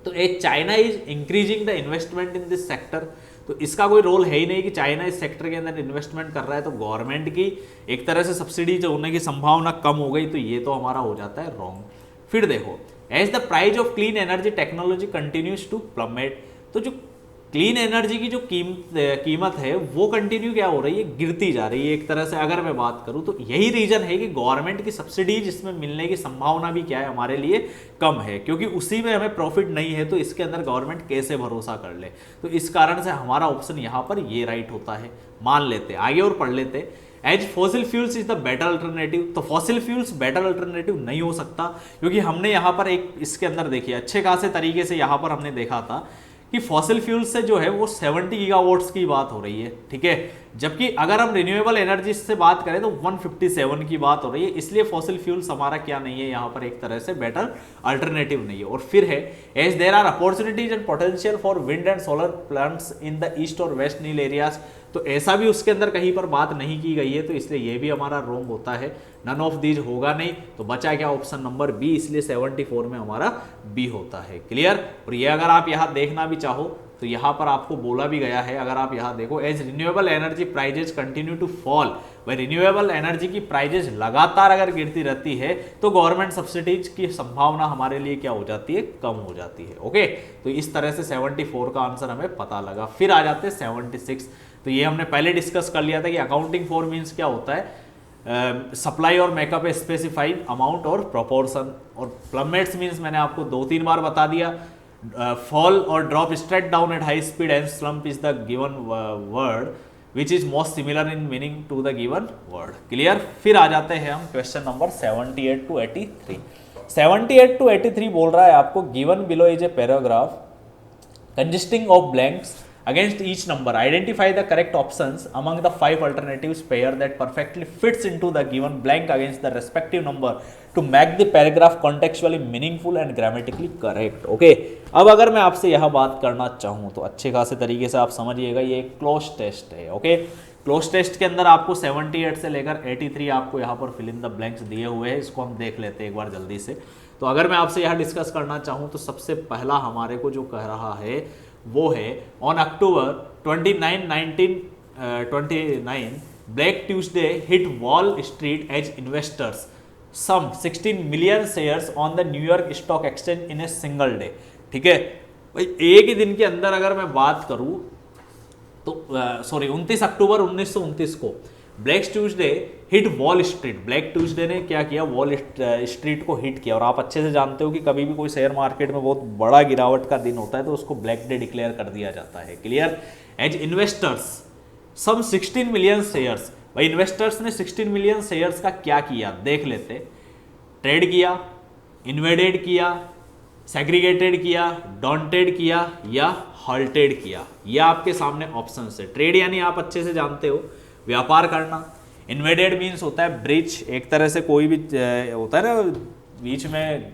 तो A China is increasing the investment in this sector. तो इसका कोई रोल है ही नहीं कि चाइना इस सेक्टर के अंदर इन्वेस्टमेंट कर रहा है, तो गवर्नमेंट की एक तरह से सब्सिडीज होने की संभावना कम हो गई, तो ये तो हमारा हो जाता है रॉन्ग। फिर देखो as the price of clean energy technology continues to plummet. तो जो क्लीन एनर्जी की जो कीमत है वो कंटिन्यू क्या हो रही है, गिरती जा रही है एक तरह से। अगर मैं बात करूं तो यही रीजन है कि गवर्नमेंट की सब्सिडीज इसमें मिलने की संभावना भी क्या है, हमारे लिए कम है, क्योंकि उसी में हमें प्रॉफिट नहीं है, तो इसके अंदर गवर्नमेंट कैसे भरोसा कर ले। तो इस कारण से हमारा ऑप्शन यहां पर ये राइट होता है। मान लेते आगे और पढ़ लेते as fossil fuels is the better alternative. तो फॉसिल फ्यूल्स बेटर अल्टरनेटिव नहीं हो सकता, क्योंकि हमने यहाँ पर एक इसके अंदर देखिए अच्छे खासे तरीके से यहाँ पर हमने देखा था कि फॉसिल फ्यूल से जो है वो 70 गीगावाट्स की बात हो रही है, ठीक है, जबकि अगर हम रिन्यूएबल एनर्जी से बात करें तो 157 की बात हो रही है। इसलिए फॉसिल फ्यूल्स हमारा क्या नहीं है यहाँ पर, एक तरह से बेटर अल्टरनेटिव नहीं है। और फिर है as there are opportunities and potential for wind and solar plants in the east और वेस्ट नील एरियाज, तो ऐसा भी उसके अंदर कहीं पर बात नहीं की गई है, तो इसलिए ये भी हमारा रॉन्ग होता है। नन ऑफ दीज होगा नहीं, तो बचा क्या ऑप्शन नंबर बी, इसलिए 74 में हमारा बी होता है। क्लियर। और ये अगर आप यहाँ देखना भी चाहो तो यहाँ पर आपको बोला भी गया है, अगर आप यहाँ देखो, as renewable energy prices continue to fall, भाई रिन्यूएबल एनर्जी की प्राइजेस लगातार अगर गिरती रहती है तो गवर्नमेंट सब्सिडीज की संभावना हमारे लिए क्या हो जाती है, कम हो जाती है। ओके, तो इस तरह से 74 का आंसर हमें पता लगा। फिर आ जाते हैं 76, तो ये हमने पहले डिस्कस कर लिया था कि अकाउंटिंग फॉर मीन्स क्या होता है, सप्लाई और मेकअप स्पेसिफाइड अमाउंट और प्रोपोर्शन, और प्लमेट्स मीन्स मैंने आपको 2-3 बार बता दिया, फॉल और drop straight down at high speed and slump is the given word which is most similar in meaning to the given word. Clear. फिर आ जाते हैं हम क्वेश्चन नंबर 78 to 83। 78 to 83 बोल रहा है आपको, given below is a paragraph consisting of blanks against each number, identify the correct options among the 5 alternatives pair that perfectly fits into the given blank against the respective number to make the paragraph contextually meaningful and grammatically correct। okay, अब अगर मैं आपसे यह बात करना चाहूँ तो अच्छे खासे तरीके से आप समझिएगा, ये एक क्लोज टेस्ट है। ओके, क्लोज टेस्ट के अंदर आपको 78 से लेकर 83 आपको यहाँ पर फिल इन द ब्लैंक्स दिए हुए हैं, इसको हम देख लेते हैं एक बार जल्दी से। तो अगर मैं आपसे यहाँ डिस्कस करना चाहूँ तो सबसे पहला हमारे को जो कह रहा है वो है on October 29, 1929 Black Tuesday hit Wall Street as investors some 16 million shares on the New York Stock Exchange in a single day. ठीक है भाई, एक ही दिन के अंदर अगर मैं बात करूं तो 29 अक्टूबर 1929 को black Tuesday hit Wall street, black Tuesday ने क्या किया, वॉल स्ट्रीट को हिट किया। और आप अच्छे से जानते हो कि कभी भी कोई शेयर मार्केट में बहुत बड़ा गिरावट का दिन होता है तो उसको ब्लैक डे डिक्लेयर कर दिया जाता है। Clear. As investors some 16 million shares, भाई इन्वेस्टर्स ने 16 मिलियन शेयर्स का क्या किया देख लेते। ट्रेड किया, इन्वेडेड किया, सेग्रीगेटेड किया, डॉन्टेड किया या हॉल्टेड किया, यह आपके सामने ऑप्शन है। ट्रेड यानी आप अच्छे से जानते हो व्यापार करना, इन्वेडेड मीन्स होता है ब्रिज, एक तरह से कोई भी होता है ना बीच में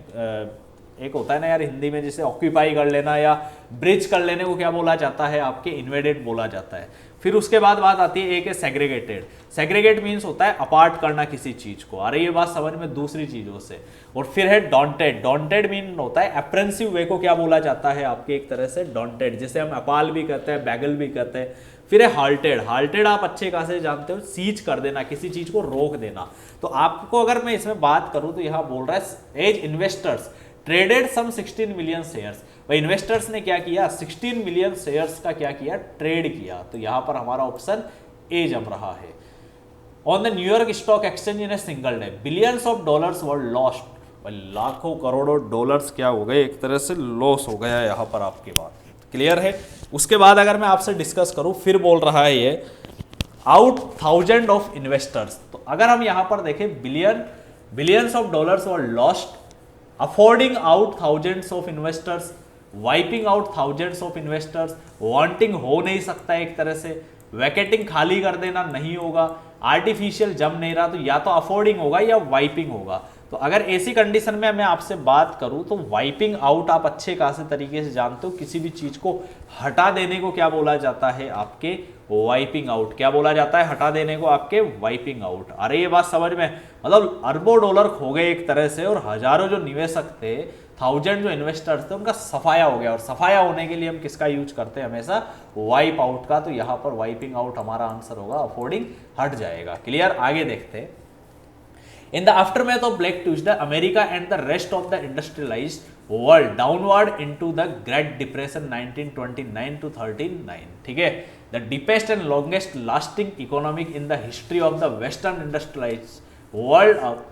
एक होता है ना यार हिंदी में जिसे ऑक्यूपाई कर लेना या ब्रिज कर लेने को क्या बोला जाता है, आपके इन्वेडेड बोला जाता है। फिर उसके बाद बात आती है एक है सेग्रीगेटेड। सेग्रीगेट मीन्स होता है अपार्ट करना किसी चीज को, आ रही है बात समझ में, दूसरी चीजों से। और फिर है डॉन्टेड। डॉन्टेड मीन होता है अप्रेंसिव वे को क्या बोला जाता है आपके, एक तरह से डॉन्टेड, जिसे हम अपाल भी कहते हैं, बैगल भी कहते हैं। फिर है हाल्टेड। हाल्टेड आप अच्छे खासे जानते हो, सीज कर देना, किसी चीज को रोक देना। तो आपको अगर मैं इसमें बात करूं तो यहां बोल रहा है एज इन्वेस्टर्स ट्रेडेड सम 16 मिलियन शेयर्स, भाई इन्वेस्टर्स ने क्या किया, 16 मिलियन शेयर्स का क्या किया, ट्रेड किया। तो यहां पर हमारा ऑप्शन ए जम रहा है। On the New York Stock Exchange in a single day billions of dollars were lost, लाखों करोड़ों डॉलर्स क्या हो गए, एक तरह से लॉस हो गया यहां पर आपकी बात। क्लियर है। उसके बाद अगर मैं आपसे डिस्कस करूं, फिर बोल रहा है ये आउट 1000 ऑफ इन्वेस्टर्स। तो अगर हम यहां पर देखें billions of dollars were lost, affording out thousands of investors, wiping out thousands of investors, wanting हो नहीं सकता, एक तरह से वैकेटिंग खाली कर देना नहीं होगा, आर्टिफिशियल जम नहीं रहा, तो या तो अफोर्डिंग होगा या वाइपिंग होगा। तो अगर ऐसी कंडीशन में मैं आपसे बात करूं तो वाइपिंग आउट आप अच्छे खासे तरीके से जानते हो, किसी भी चीज को हटा देने को क्या बोला जाता है, आपके वाइपिंग आउट। क्या बोला जाता है, हटा देने को आपके वाइपिंग आउट। अरे ये बात समझ में, मतलब अरबों डॉलर खो गए एक तरह से, और हजारों जो निवेशक थे, 1000 जो इन्वेस्टर्स थे, उनका सफाया हो गया। और सफाया होने के लिए हम किसका यूज करते हैं हमेशा, वाइप आउट का। तो यहां पर वाइपिंग आउट हमारा आंसर होगा, अफोर्डिंग हट जाएगा। क्लियर। आगे देखते हैं। In the aftermath of Black Tuesday, America and the rest of the industrialized world downward into the Great Depression 1929 to 39. ठीक है, the deepest and longest lasting economic in the history of the Western industrialized world up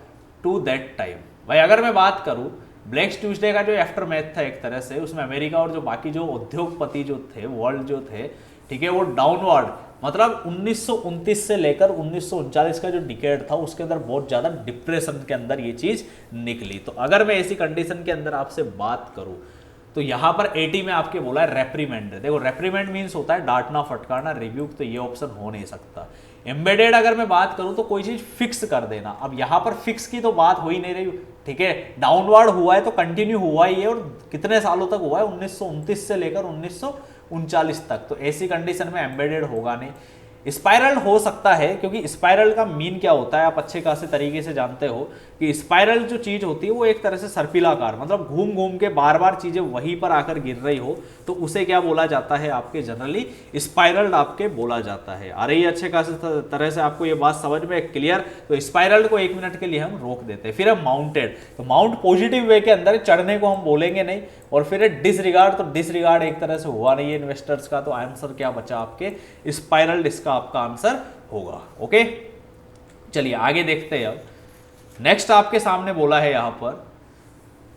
to that time. भाई अगर मैं बात करूं black Tuesday का जो aftermath था एक तरह से, उसमें अमेरिका और जो बाकी जो उद्योगपति जो थे, वर्ल्ड जो थे, ठीक है, वो डाउनवर्ड, मतलब 1929 से लेकर 1939 का जो डिकेड था उसके अंदर बहुत ज़्यादा डिप्रेशन के अंदर ये चीज़ निकली। तो अगर मैं ऐसी कंडीशन के अंदर आपसे बात करूं तो यहां पर 80 में आपके बोला है रेप्रीमेंड। देखो रेप्रीमेंड मीन्स होता है डांटना फटकारना, रिब्यूक, तो ये ऑप्शन हो नहीं सकता। एम्बेडेड अगर मैं बात करूं तो कोई चीज फिक्स कर देना, अब यहां पर फिक्स की तो बात हो ही नहीं रही, ठीक है। डाउनवर्ड हुआ है तो कंटिन्यू हुआ ही है, और कितने सालों तक हुआ है, 1929 से लेकर 1939 तक, तो ऐसी कंडीशन में एम्बेडेड होगा नहीं। स्पाइरल हो सकता है, क्योंकि स्पाइरल का मीन क्या होता है आप अच्छे खासे तरीके से जानते हो कि स्पाइरल जो चीज होती है वो एक तरह से सर्पिलाकार, मतलब घूम घूम के बार बार चीजें वहीं पर आकर गिर रही हो, तो उसे क्या बोला जाता है आपके जनरली स्पाइरल आपके बोला जाता है। आ रही है अच्छे खासे तरह से आपको ये बात समझ में क्लियर। तो स्पाइरल को 1 मिनट के लिए हम रोक देते हैं। फिर हम माउंटेड, तो माउंट पॉजिटिव वे के अंदर, चढ़ने को हम बोलेंगे नहीं। और फिर डिसरिगार्ड, तो डिसरिगार्ड एक तरह से हुआ नहीं है इन्वेस्टर्स का, तो आंसर क्या बचा आपके स्पाइरल, इसका आपका आंसर होगा। ओके चलिए आगे देखते हैं। अब नेक्स्ट आपके सामने बोला है यहां पर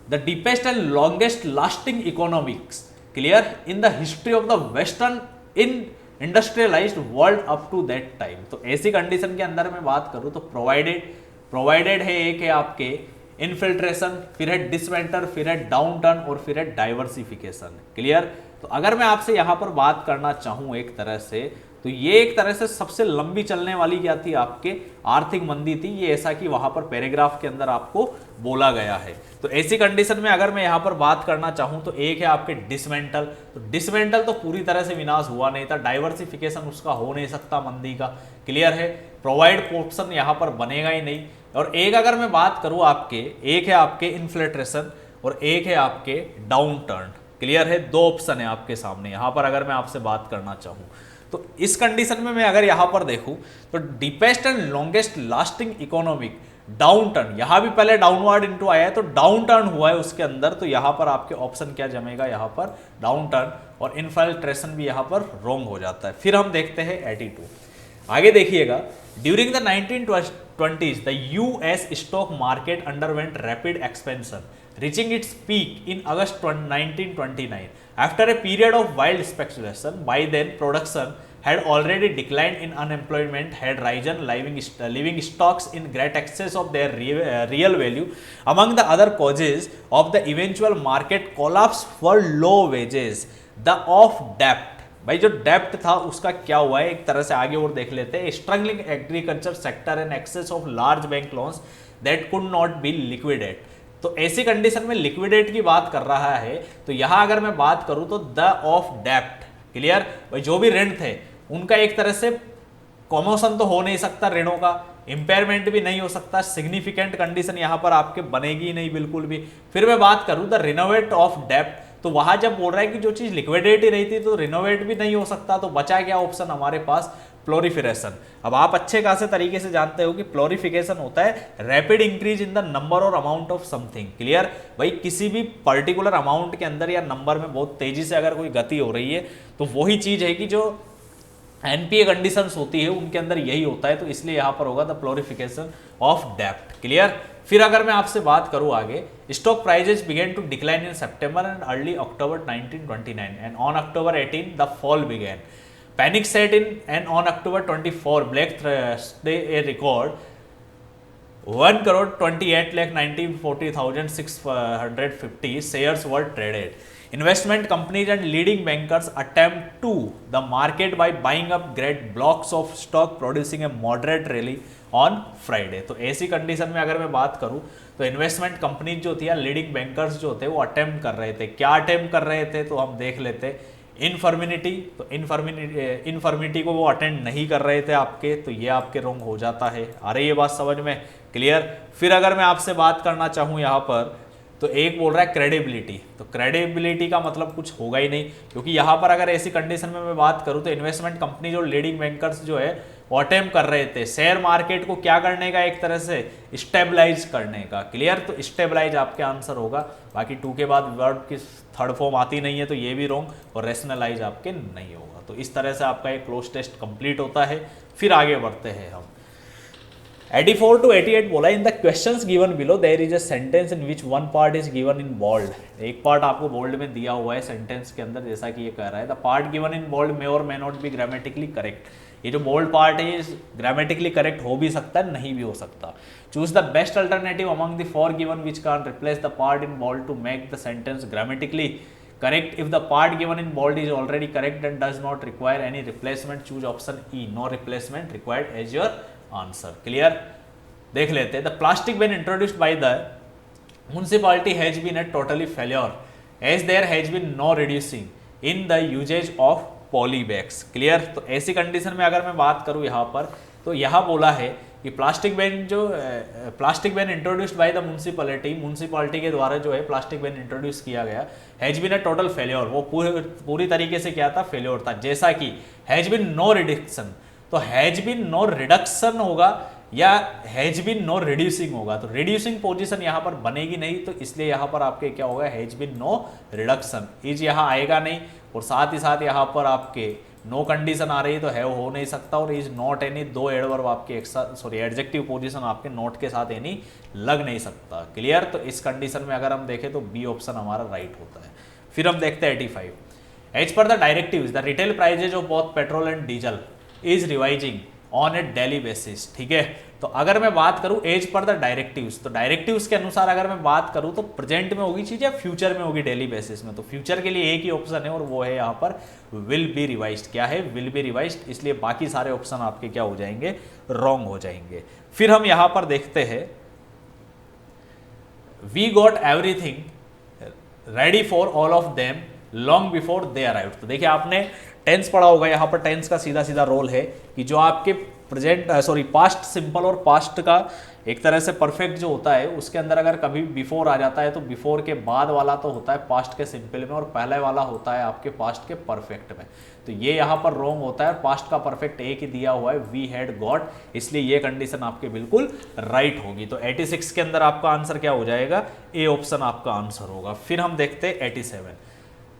the deepest and longest lasting economics clear in the history of the western in industrialised world up to that time. तो ऐसी कंडीशन के अंदर मैं बात करूं तो प्रोवाइडेड है, एक है आपके इनफिल्ट्रेशन, फिर है डिसमेंटर, फिर है डाउन टर्न, और फिर है डाइवर्सिफिकेशन क्लियर। तो अगर मैं आपसे यहां पर बात करना चाहूं एक तरह से, तो ये एक तरह से सबसे लंबी चलने वाली क्या थी आपके आर्थिक मंदी थी, ये ऐसा कि वहां पर पैराग्राफ के अंदर आपको बोला गया है। तो ऐसी कंडीशन में अगर मैं यहां पर बात करना चाहूं तो एक है आपके डिसमेंटल, तो डिसमेंटल तो पूरी तरह से विनाश हुआ नहीं था, डाइवर्सिफिकेशन उसका हो नहीं सकता मंदी का क्लियर है। प्रोवाइड पोर्शन यहां पर बनेगा ही नहीं। और एक अगर मैं बात करूं आपके, एक है आपके इन्फ्लेट्रेशन और एक है आपके डाउन टर्न क्लियर है। 2 ऑप्शन है आपके सामने यहां पर अगर मैं आपसे बात करना चाहूं तो इस कंडीशन में मैं अगर यहां पर देखूं तो deepest and longest lasting economic down turn, यहां भी पहले डाउनवर्ड इनटू आया है तो डाउन टर्न हुआ है उसके अंदर, तो यहां पर आपके ऑप्शन क्या जमेगा, यहां पर डाउन टर्न, और इन्फिल्ट्रेशन भी यहां पर रॉन्ग हो जाता है। फिर हम देखते हैं 82 आगे देखिएगा। During the 1920s the US stock market underwent rapid expansion reaching its peak in August 1929. After a period of wild speculation, by then production had already declined in unemployment had risen, leaving stocks in great excess of their real value. Among the other causes of the eventual market collapse were low wages, the of debt. भाई जो डेप्ट था उसका क्या हुआ है एक तरह से आगे और देख लेते हैं। Struggling agriculture sector and excess of large bank loans that could not be liquidate. तो ऐसी कंडीशन में लिक्विडेट की बात कर रहा है, तो यहां अगर मैं बात करूं तो द ऑफ डेप्ट क्लियर, भाई जो भी ऋण थे उनका एक तरह से कॉमोशन तो हो नहीं सकता, ऋणों का इंपेयरमेंट भी नहीं हो सकता, सिग्निफिकेंट कंडीशन यहां पर आपके बनेगी ही नहीं बिल्कुल भी। फिर मैं बात करूं द रिनोवेट ऑफ डेप्ट, तो वहां जब बोल रहा है कि जो चीज लिक्विडेट ही रही थी तो रिनोवेट भी नहीं हो सकता, तो बचा क्या ऑप्शन हमारे पास, प्लोरिफिकेशन। अब आप अच्छे खासे तरीके से जानते हो कि प्लोरिफिकेशन होता है rapid increase in the number और अमाउंट ऑफ समथिंग क्लियर, भाई किसी भी पर्टिकुलर अमाउंट के अंदर या नंबर में बहुत तेजी से अगर कोई गति हो रही है तो वही चीज है कि जो एनपीए कंडीशंस होती है उनके अंदर यही होता है, तो इसलिए यहां पर होगा द प्लोरिफिकेशन ऑफ डेप्ट क्लियर। फिर अगर मैं आपसे बात करूं आगे, stock prices began to decline in September and early October 1929 and on October 18 the fall began. Panic set in and on October 24, Black Thursday a record 1,28,90,650 shares were traded. Investment companies and leading bankers attempt to the market by buying up great blocks of stock, producing a moderate rally on Friday. तो ऐसी condition में अगर मैं बात करूं तो investment companies जो थी या लीडिंग बैंकर्स जो थे वो अटेम्प्ट कर रहे थे। क्या अटेम्प्ट कर रहे थे तो हम देख लेते। इनफर्मिनिटी, तो इनफर्मिनिटी को वो अटेंड नहीं कर रहे थे आपके, तो ये आपके रॉन्ग हो जाता है। आ रही है बात समझ में क्लियर। फिर अगर मैं आपसे बात करना चाहूँ यहाँ पर तो एक बोल रहा है क्रेडिबिलिटी, तो क्रेडिबिलिटी का मतलब कुछ होगा ही नहीं, क्योंकि यहाँ पर अगर ऐसी कंडीशन में मैं बात करूँ तो इन्वेस्टमेंट कंपनी जो लीडिंग बैंकर्स जो है वो अटेम्प्ट कर रहे थे शेयर मार्केट को क्या करने का, एक तरह से स्टेबलाइज करने का क्लियर। तो स्टेबलाइज आपके आंसर होगा। बाकी 2 के बाद वर्ब की थर्ड फॉर्म आती नहीं है तो ये भी रॉन्ग, और रेशनलाइज आपके नहीं होगा। तो इस तरह से आपका एक क्लोज टेस्ट कंप्लीट होता है। फिर आगे बढ़ते हैं हम। 84 to 88 बोला in the questions given below there is a sentence in which one part is given in bold. एक पार्ट आपको बोल्ड में दिया हुआ है सेंटेंस के अंदर, जैसा कि ये कह रहा है the part given in bold may or may not be grammatically correct. ये जो बोल्ड पार्ट है ग्रामेटिकली करेक्ट हो भी सकता है, नहीं भी हो सकता। Choose the best alternative among the 4 given which can replace the part in bold to make the sentence grammatically correct if the part given in bold is already correct and does not require any replacement, choose option E, no replacement required as your answer. Clear? देख लेते हैं। The plastic ban introduced by the municipality has been a totally failure as there has been no reducing in the uses of poly bags. Clear? तो ऐसी condition में अगर मैं बात करूं यहाँ पर, तो यहाँ बोला है कि plastic ban introduced by the municipality के द्वारा जो है प्लास्टिक बैन इंट्रोड्यूस किया गया, has been a total failure, वो पूरी तरीके से क्या था, फेल्योर था। जैसा कि हैज बीन नो रिडक्शन, तो हैज बीन नो रिडक्शन होगा या हैज बीन नो रिड्यूसिंग होगा, तो रिड्यूसिंग पोजीशन यहाँ पर बनेगी नहीं, तो इसलिए यहाँ पर आपके क्या होगा, has been no reduction, is यहाँ आएगा नहीं, और साथ ही साथ यहाँ पर आपके नो कंडीशन आ रही है तो है हो नहीं सकता, और इज नॉट एनी, दो एडवर्ब आपके एडजेक्टिव पोजीशन आपके नॉट के साथ एनी लग नहीं सकता। क्लियर? तो इस कंडीशन में अगर हम देखें तो बी ऑप्शन हमारा राइट होता है। फिर हम देखते हैं 85, as per the directives the retail prices of both petrol and diesel is revising on a daily basis. ठीक है? तो अगर मैं बात करूं एज पर द डायरेक्टिव्स, तो डायरेक्टिव्स के अनुसार अगर मैं बात करूं तो प्रेजेंट में होगी चीज या फ्यूचर में होगी डेली बेसिस में, तो फ्यूचर के लिए एक ही ऑप्शन है और वो है यहाँ पर विल बी रिवाइज्ड। क्या है? विल बी रिवाइज्ड, इसलिए बाकी सारे ऑप्शन आपके क्या हो जाएंगे, रॉन्ग हो जाएंगे। फिर हम यहां पर देखते हैं we got everything ready for all of them long before they arrived. तो देखिए आपने टेंस पढ़ा होगा, यहाँ पर टेंस का सीधा सीधा रोल है कि जो आपके पास्ट सिंपल और पास्ट का एक तरह से परफेक्ट जो होता है उसके अंदर अगर कभी बिफोर आ जाता है तो बिफोर के बाद वाला तो होता है पास्ट के सिंपल में और पहले वाला होता है आपके पास्ट के परफेक्ट में। तो ये यहाँ पर रॉन्ग होता है, पास्ट का परफेक्ट एक ही दिया हुआ है, वी हैड गॉट, इसलिए ये कंडीशन आपके बिल्कुल राइट होगी। तो 86 के अंदर आपका आंसर क्या हो जाएगा, ए ऑप्शन आपका आंसर होगा। फिर हम देखते हैं 87,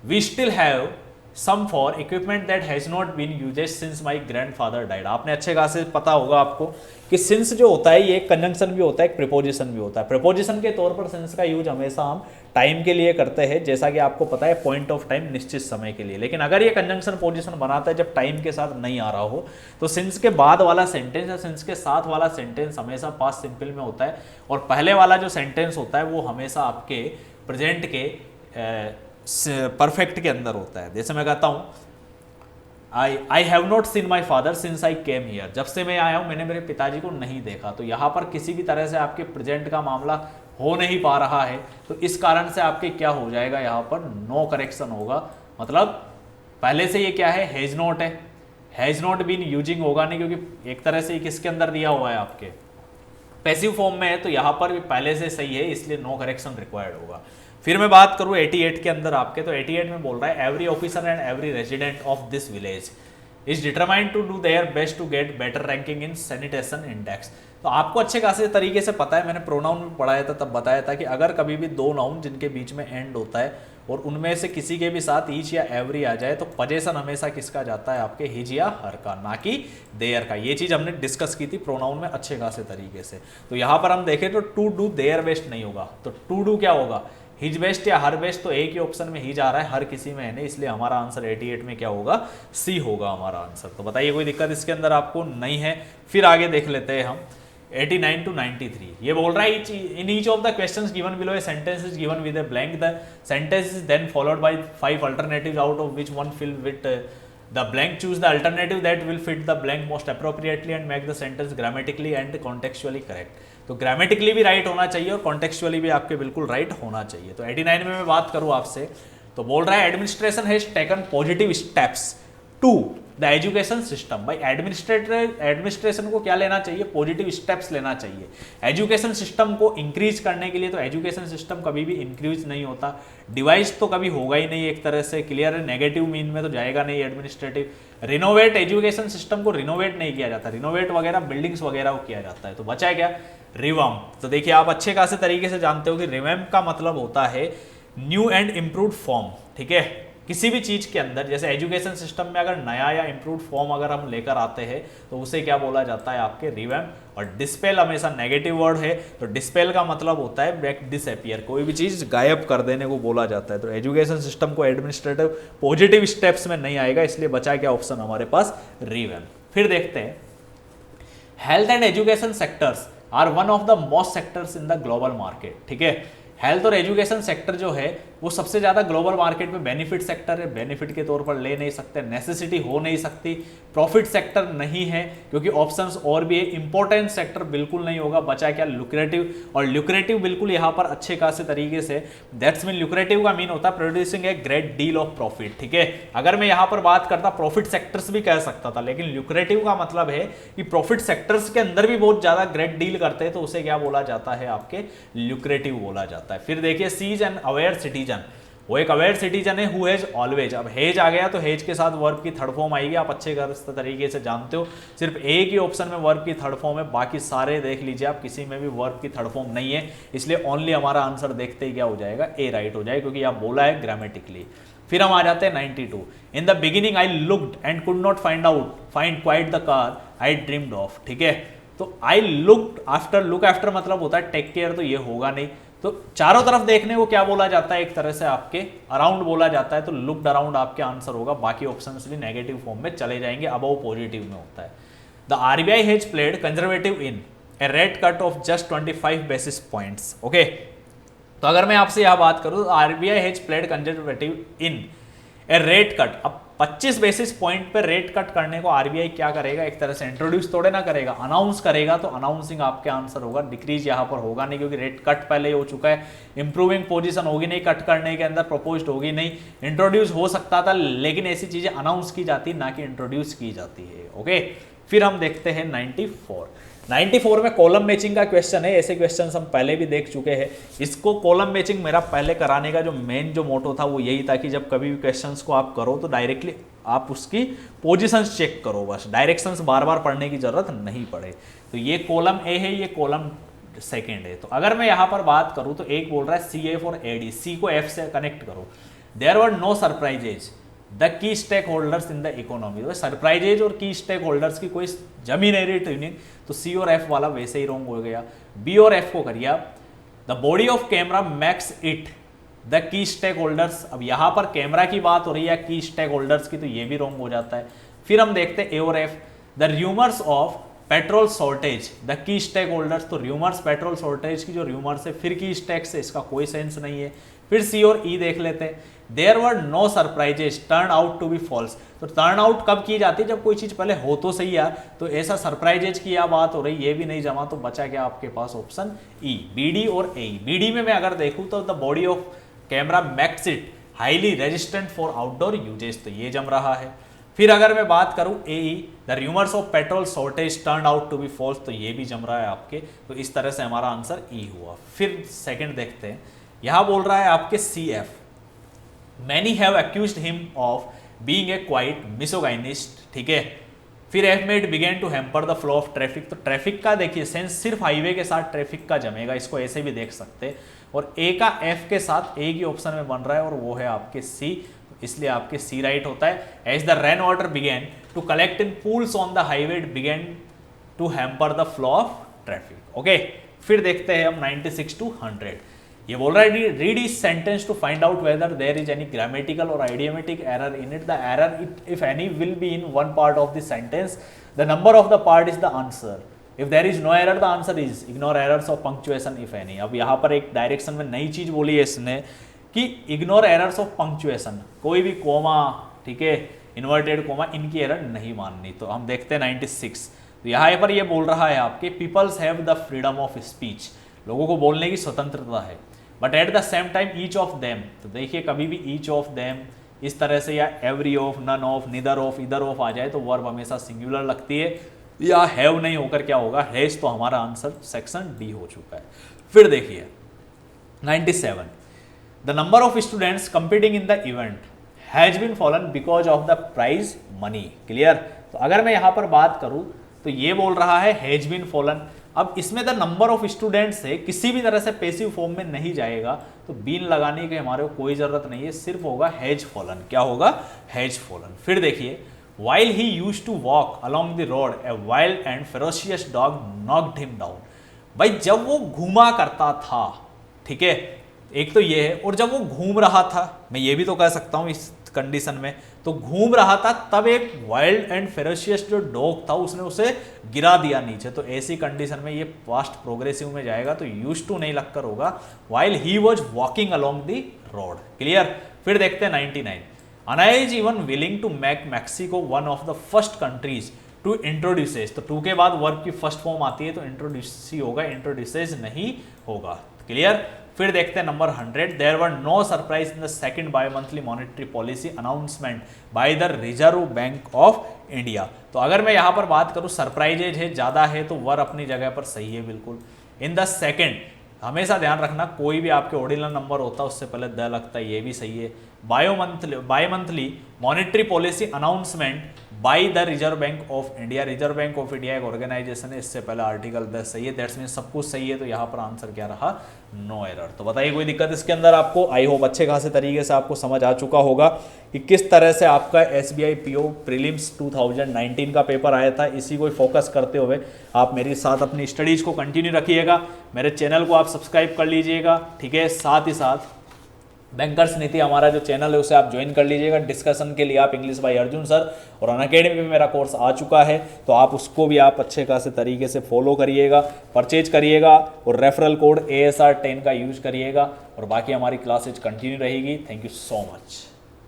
we still have some for equipment that has not been used since my grandfather died. आपने अच्छे खासे पता होगा आपको कि सिंस जो होता है ये एक कंजंक्शन भी होता है, एक प्रीपोजिशन भी होता है। प्रीपोजिशन के तौर पर सिंस का यूज हमेशा हम टाइम के लिए करते हैं, जैसा कि आपको पता है पॉइंट ऑफ टाइम, निश्चित समय के लिए। लेकिन अगर ये कंजंक्शन पोजिशन बनाता है जब टाइम के साथ नहीं आ रहा हो, तो सिंस के बाद वाला सेंटेंस या सिंस के साथ वाला सेंटेंस हमेशा पास्ट सिंपल में होता है, और पहले वाला जो सेंटेंस होता है वो हमेशा आपके प्रेजेंट के परफेक्ट के अंदर होता है। जैसे मैं कहता हूँ I have not seen my father since I came here, जब से मैं आया हूँ मैंने मेरे पिताजी को नहीं देखा। तो यहाँ पर किसी भी तरह से आपके प्रेजेंट का मामला हो नहीं पा रहा है, तो इस कारण से आपके क्या हो जाएगा, यहाँ पर नो करेक्शन होगा। मतलब पहले से ये क्या है, हैज नॉट है, हैज नॉट बीन यूजिंग होगा नहीं, क्योंकि एक तरह से किसके अंदर दिया हुआ है, आपके पैसिव फॉर्म में है, तो यहाँ पर भी पहले से सही है, इसलिए नो करेक्शन रिक्वायर्ड होगा। फिर मैं बात करूं 88 के अंदर आपके, तो 88 में बोल रहा है every officer and every resident of this village is determined to do their best to get better ranking in sanitation index. तो आपको अच्छे खासे तरीके से पता है, मैंने प्रोनाउन में पढ़ाया था तब बताया था कि अगर कभी भी दो नाउन जिनके बीच में एंड होता है और उनमें से किसी के भी साथ ईच या एवरी आ जाए तो पोजेशन हमेशा किसका जाता है, आपके हिज या हर का, ना कि देयर का। ये चीज हमने डिस्कस की थी प्रोनाउन में अच्छे खासे तरीके से। तो यहाँ पर हम देखें तो टू डू देयर बेस्ट नहीं होगा, तो टू डू क्या होगा, हिज बेस्ट या हर बेस्ट। तो एक ही ऑप्शन में हिज आ रहा है, हर किसी में है नहीं, इसलिए हमारा आंसर 88 में क्या होगा, सी होगा हमारा आंसर। तो बताइए कोई दिक्कत इसके अंदर आपको नहीं है। फिर आगे देख लेते हैं हम 89 to 93। ये बोल रहा है in each of the questions given below a sentence is given with a blank, the sentence is then followed by 5 alternatives out of which one fill with the blank, choose the alternative that will fit the blank most appropriately and make the sentence grammatically and contextually correct. तो grammatically भी right होना चाहिए और contextually भी आपके बिल्कुल right होना चाहिए। तो 89 में मैं बात करूं आपसे, तो बोल रहा है administration has taken positive steps to the education system. भाई एडमिनिस्ट्रेशन को क्या लेना चाहिए, पॉजिटिव स्टेप्स लेना चाहिए एजुकेशन सिस्टम को इंक्रीज करने के लिए। तो एजुकेशन सिस्टम कभी भी इंक्रीज नहीं होता, डिवाइस तो कभी होगा ही नहीं, एक तरह से क्लियर है, नेगेटिव मीन में तो जाएगा नहीं एडमिनिस्ट्रेटिव। रिनोवेट, एजुकेशन सिस्टम को रिनोवेट नहीं किया जाता, रिनोवेट वगैरह बिल्डिंग्स वगैरह को किया जाता है। तो बचा है क्या, रिवैम्प। तो देखिए आप अच्छे खासे तरीके से जानते हो कि रिवैम्प का मतलब होता है न्यू एंड इम्प्रूव्ड फॉर्म। ठीक है, किसी भी चीज के अंदर जैसे एजुकेशन सिस्टम में अगर नया या इम्प्रूव्ड फॉर्म अगर हम लेकर आते हैं तो उसे क्या बोला जाता है, आपके रिवैम्प। और डिस्पेल हमेशा नेगेटिव वर्ड है, तो डिस्पेल का मतलब होता है ब्रेक, डिसअपियर, कोई भी चीज गायब कर देने को बोला जाता है। तो एजुकेशन सिस्टम को एडमिनिस्ट्रेटिव पॉजिटिव स्टेप्स में नहीं आएगा, इसलिए बचा क्या ऑप्शन हमारे पास, रिवैम्प। फिर देखते हैं health and education sectors are one of the most sectors in the global market. ठीक है, हेल्थ और एजुकेशन सेक्टर जो है वो सबसे ज़्यादा ग्लोबल मार्केट में बेनिफिट सेक्टर है, बेनिफिट के तौर पर ले नहीं सकते, नेसेसिटी हो नहीं सकती, प्रॉफिट सेक्टर नहीं है क्योंकि ऑप्शंस और भी है, इंपॉर्टेंट सेक्टर बिल्कुल नहीं होगा, बचा क्या ल्यूक्रेटिव, और ल्यूक्रेटिव बिल्कुल यहाँ पर अच्छे खासे तरीके से, दैट्स मीन ल्यूक्रेटिव का मीन होता है producing a great deal of profit, ठीक है। अगर मैं यहाँ पर बात करता प्रॉफिट सेक्टर्स भी कह सकता था, लेकिन ल्यूक्रेटिव का मतलब है कि प्रॉफिट सेक्टर्स के अंदर भी बहुत ज्यादा ग्रेट डील करते हैं, तो उसे क्या बोला जाता है, आपके ल्यूक्रेटिव बोला जाता है। फिर देखिए सी इज एन अवेयर सिटीजन, वो एक अवेयर सिटीजन है हु हैज ऑलवेज, अब हेज आ गया तो हेज के साथ वर्ब की थर्ड फॉर्म आएगी, आप अच्छे तरीके से जानते हो, सिर्फ एक ही ऑप्शन में वर्ब की थर्ड फॉर्म है, बाकी सारे देख लीजिए आप किसी में भी वर्ब की थर्ड फॉर्म नहीं है, इसलिए ओनली हमारा आंसर देखते ही क्या हो जाएगा, ए राइट हो जाएगा, क्योंकि आप बोला है ग्रामेटिकली। फिर हम आ जाते हैं 92, in the beginning I looked and could not find quite the car I dreamed of, ठीक है। तो I looked after, look after मतलब होता है टेक केयर, तो ये होगा नहीं, तो चारों तरफ देखने को क्या बोला जाता है, एक तरह से आपके अराउंड बोला जाता है, तो लुक्ड अराउंड आपके आंसर होगा, बाकी ऑप्शंस भी नेगेटिव फॉर्म में चले जाएंगे, अबव पॉजिटिव में होता है। The RBI has played conservative in a rate cut off just 25 basis points, okay. तो अगर मैं आपसे यह बात करूं, RBI has played conservative in a rate cut, अब 25 बेसिस पॉइंट पे रेट कट करने को आरबीआई क्या करेगा, एक तरह से इंट्रोड्यूस थोड़े ना करेगा, अनाउंस करेगा, तो अनाउंसिंग आपके आंसर होगा, डिक्रीज यहां पर होगा नहीं क्योंकि रेट कट पहले हो चुका है, इंप्रूविंग पोजीशन होगी नहीं, कट करने के अंदर प्रपोज्ड होगी नहीं, इंट्रोड्यूस हो सकता था, लेकिन ऐसी चीजें अनाउंस की जाती ना कि इंट्रोड्यूस की जाती है, ओके। फिर हम देखते हैं 94 में कॉलम मैचिंग का क्वेश्चन है, ऐसे क्वेश्चन हम पहले भी देख चुके हैं, इसको कॉलम मैचिंग मेरा पहले कराने का जो मेन जो मोटो था वो यही था कि जब कभी भी क्वेश्चंस को आप करो तो डायरेक्टली आप उसकी पोजीशंस चेक करो, बस डायरेक्शंस बार बार पढ़ने की जरूरत नहीं पड़े। तो ये कॉलम ए है, ये कॉलम सेकेंड है। तो अगर मैं यहाँ पर बात करूँ तो एक बोल रहा है सी एफ और एडी, सी को एफ से कनेक्ट करो, there were no surprises the key stakeholders in the economy, तो सरप्राइजेज और की स्टेक होल्डर्स की कोई जमी नहीं रही ट्यूनिंग, तो सी और एफ वाला वैसे ही रॉन्ग हो गया। बी और एफ को करिए आप, the body of camera makes it the key stakeholders, अब यहां पर कैमरा की बात हो रही है की स्टेक होल्डर्स की, तो ये भी रॉन्ग हो जाता है। फिर हम देखते हैं ए और F, the rumours of petrol shortage the key stakeholders, तो र्यूमर्स पेट्रोल शॉर्टेज की जो र्यूमर्स है, फिर की स्टेक से इसका कोई सेंस नहीं है। फिर सी और ई देख लेते हैं, there were no surprises turn out to be false, तो टर्न आउट कब की जाती है, जब कोई चीज पहले हो तो सही यार, तो ऐसा सरप्राइजेज की या बात हो रही, ये भी नहीं जमा, तो बचा क्या आपके पास ऑप्शन ई, बीडी और ए। बीडी में मैं अगर देखूं तो the body of camera makes it highly resistant for outdoor uses, तो ये जम रहा है। फिर अगर मैं बात करूं A E, the rumours of petrol shortage turn out to be false, तो ये भी जम रहा है आपके, तो इस तरह से हमारा आंसर ई हुआ। फिर सेकंड देखते हैं, यहां बोल रहा है आपके C F, many have accused him of being a quite misogynist, ठीक है। फिर एफ में it began to hamper the flow of traffic, तो ट्रैफिक का देखिए सेंस सिर्फ हाईवे के साथ ट्रैफिक का जमेगा, इसको ऐसे भी देख सकते हैं, और ए का एफ के साथ एक ही ऑप्शन में बन रहा है और वो है आपके सी, इसलिए आपके सी राइट होता है। As the rain water began to collect in pools on the highway it began to hamper the flow of traffic, okay. फिर देखते हैं हम 96 to 100, ये बोल रहा है read this sentence to find out whether there is any grammatical or idiomatic error in it, the error if any will be in one part of the sentence, the number of the part is the answer, if there is no error the answer is ignore errors of punctuation if any. अब यहाँ पर एक direction में नई चीज बोली है इसने कि इग्नोर एरर्स ऑफ पंक्चुएशन, कोई भी कोमा, ठीक है, इन्वर्टेड कोमा, इनकी एरर नहीं माननी। तो हम देखते हैं 96, तो यहाँ पर ये बोल रहा है आपके peoples have the freedom of speech, लोगों को बोलने की स्वतंत्रता है, but at the same time each of them, तो देखिए कभी भी ईच ऑफ देम इस तरह से या every of, none of, neither of, either of आ जाए तो वर्ब हमेशा सिंगुलर लगती है, या हैव नहीं होकर क्या होगा हैज, तो हमारा आंसर सेक्शन डी हो चुका है। फिर देखिए 97, the number of students competing in the event has been fallen because of the prize money, clear. तो अगर मैं यहाँ पर बात करूँ तो ये बोल रहा है हैज बीन फॉलन, अब इसमें द नंबर ऑफ स्टूडेंट्स है, किसी भी तरह से पैसिव फॉर्म में नहीं जाएगा, तो बीन लगाने की हमारे को कोई जरूरत नहीं है, सिर्फ होगा हैज फॉलन, क्या होगा हैज फॉलन। फिर देखिए while he used to walk along the road a wild and ferocious dog knocked him down, भाई जब वो घूमा करता था, ठीक है, एक तो ये है, और जब वो घूम रहा था, मैं ये भी तो कह सकता हूँ इस कंडीशन में, तो घूम रहा था, तब एक वाइल्ड एंड फेरोशियस जो डॉग था उसने उसे गिरा दिया नीचे। तो ऐसी कंडीशन में ये पास्ट प्रोग्रेसिव में जाएगा, तो यूज टू नहीं लगकर होगा while he was walking along the road. Clear. फिर देखते हैं 99, Anna is even willing to make Mexico one of the first countries to introduces. तो टू के बाद वर्ब की फर्स्ट फॉर्म आती है, तो इंट्रोड्यूस ही होगा, इंट्रोड्यूसेस नहीं होगा। क्लियर। फिर देखते हैं number 100, there were no surprise in the second bimonthly monetary policy announcement by the Reserve Bank of India. तो अगर मैं यहां पर बात करूं सरप्राइजेज है ज्यादा है, तो वर अपनी जगह पर सही है बिल्कुल। इन द सेकंड हमेशा ध्यान रखना, कोई भी आपके ऑर्डिनल नंबर होता है उससे पहले द लगता है, ये भी सही है। Bimonthly monetary policy announcement by the Reserve Bank of India, Reserve Bank of India एक ऑर्गेनाइजेशन है, इससे पहले आर्टिकल 10 सही है, दैट्स मीन सब कुछ सही है। तो यहाँ पर आंसर क्या रहा, नो एरर। तो बताइए कोई दिक्कत इसके अंदर आपको? आई होप अच्छे खासे तरीके से आपको समझ आ चुका होगा कि किस तरह से आपका SBI PO प्रीलिम्स 2019 का पेपर आया था। इसी को फोकस करते हुए आप मेरे साथ अपनी स्टडीज को कंटिन्यू रखिएगा, मेरे चैनल को आप सब्सक्राइब कर लीजिएगा, ठीक है। साथ ही साथ बैंकर्स नीति हमारा जो चैनल है उसे आप ज्वाइन कर लीजिएगा। डिस्कशन के लिए आप इंग्लिश बाय अर्जुन सर और अनअकैडमी में मेरा कोर्स आ चुका है, तो आप उसको भी आप अच्छे खासे तरीके से फॉलो करिएगा, परचेज करिएगा और रेफरल कोड ASR10 का यूज करिएगा। और बाकी हमारी क्लासेज कंटिन्यू रहेगी। Thank you so much.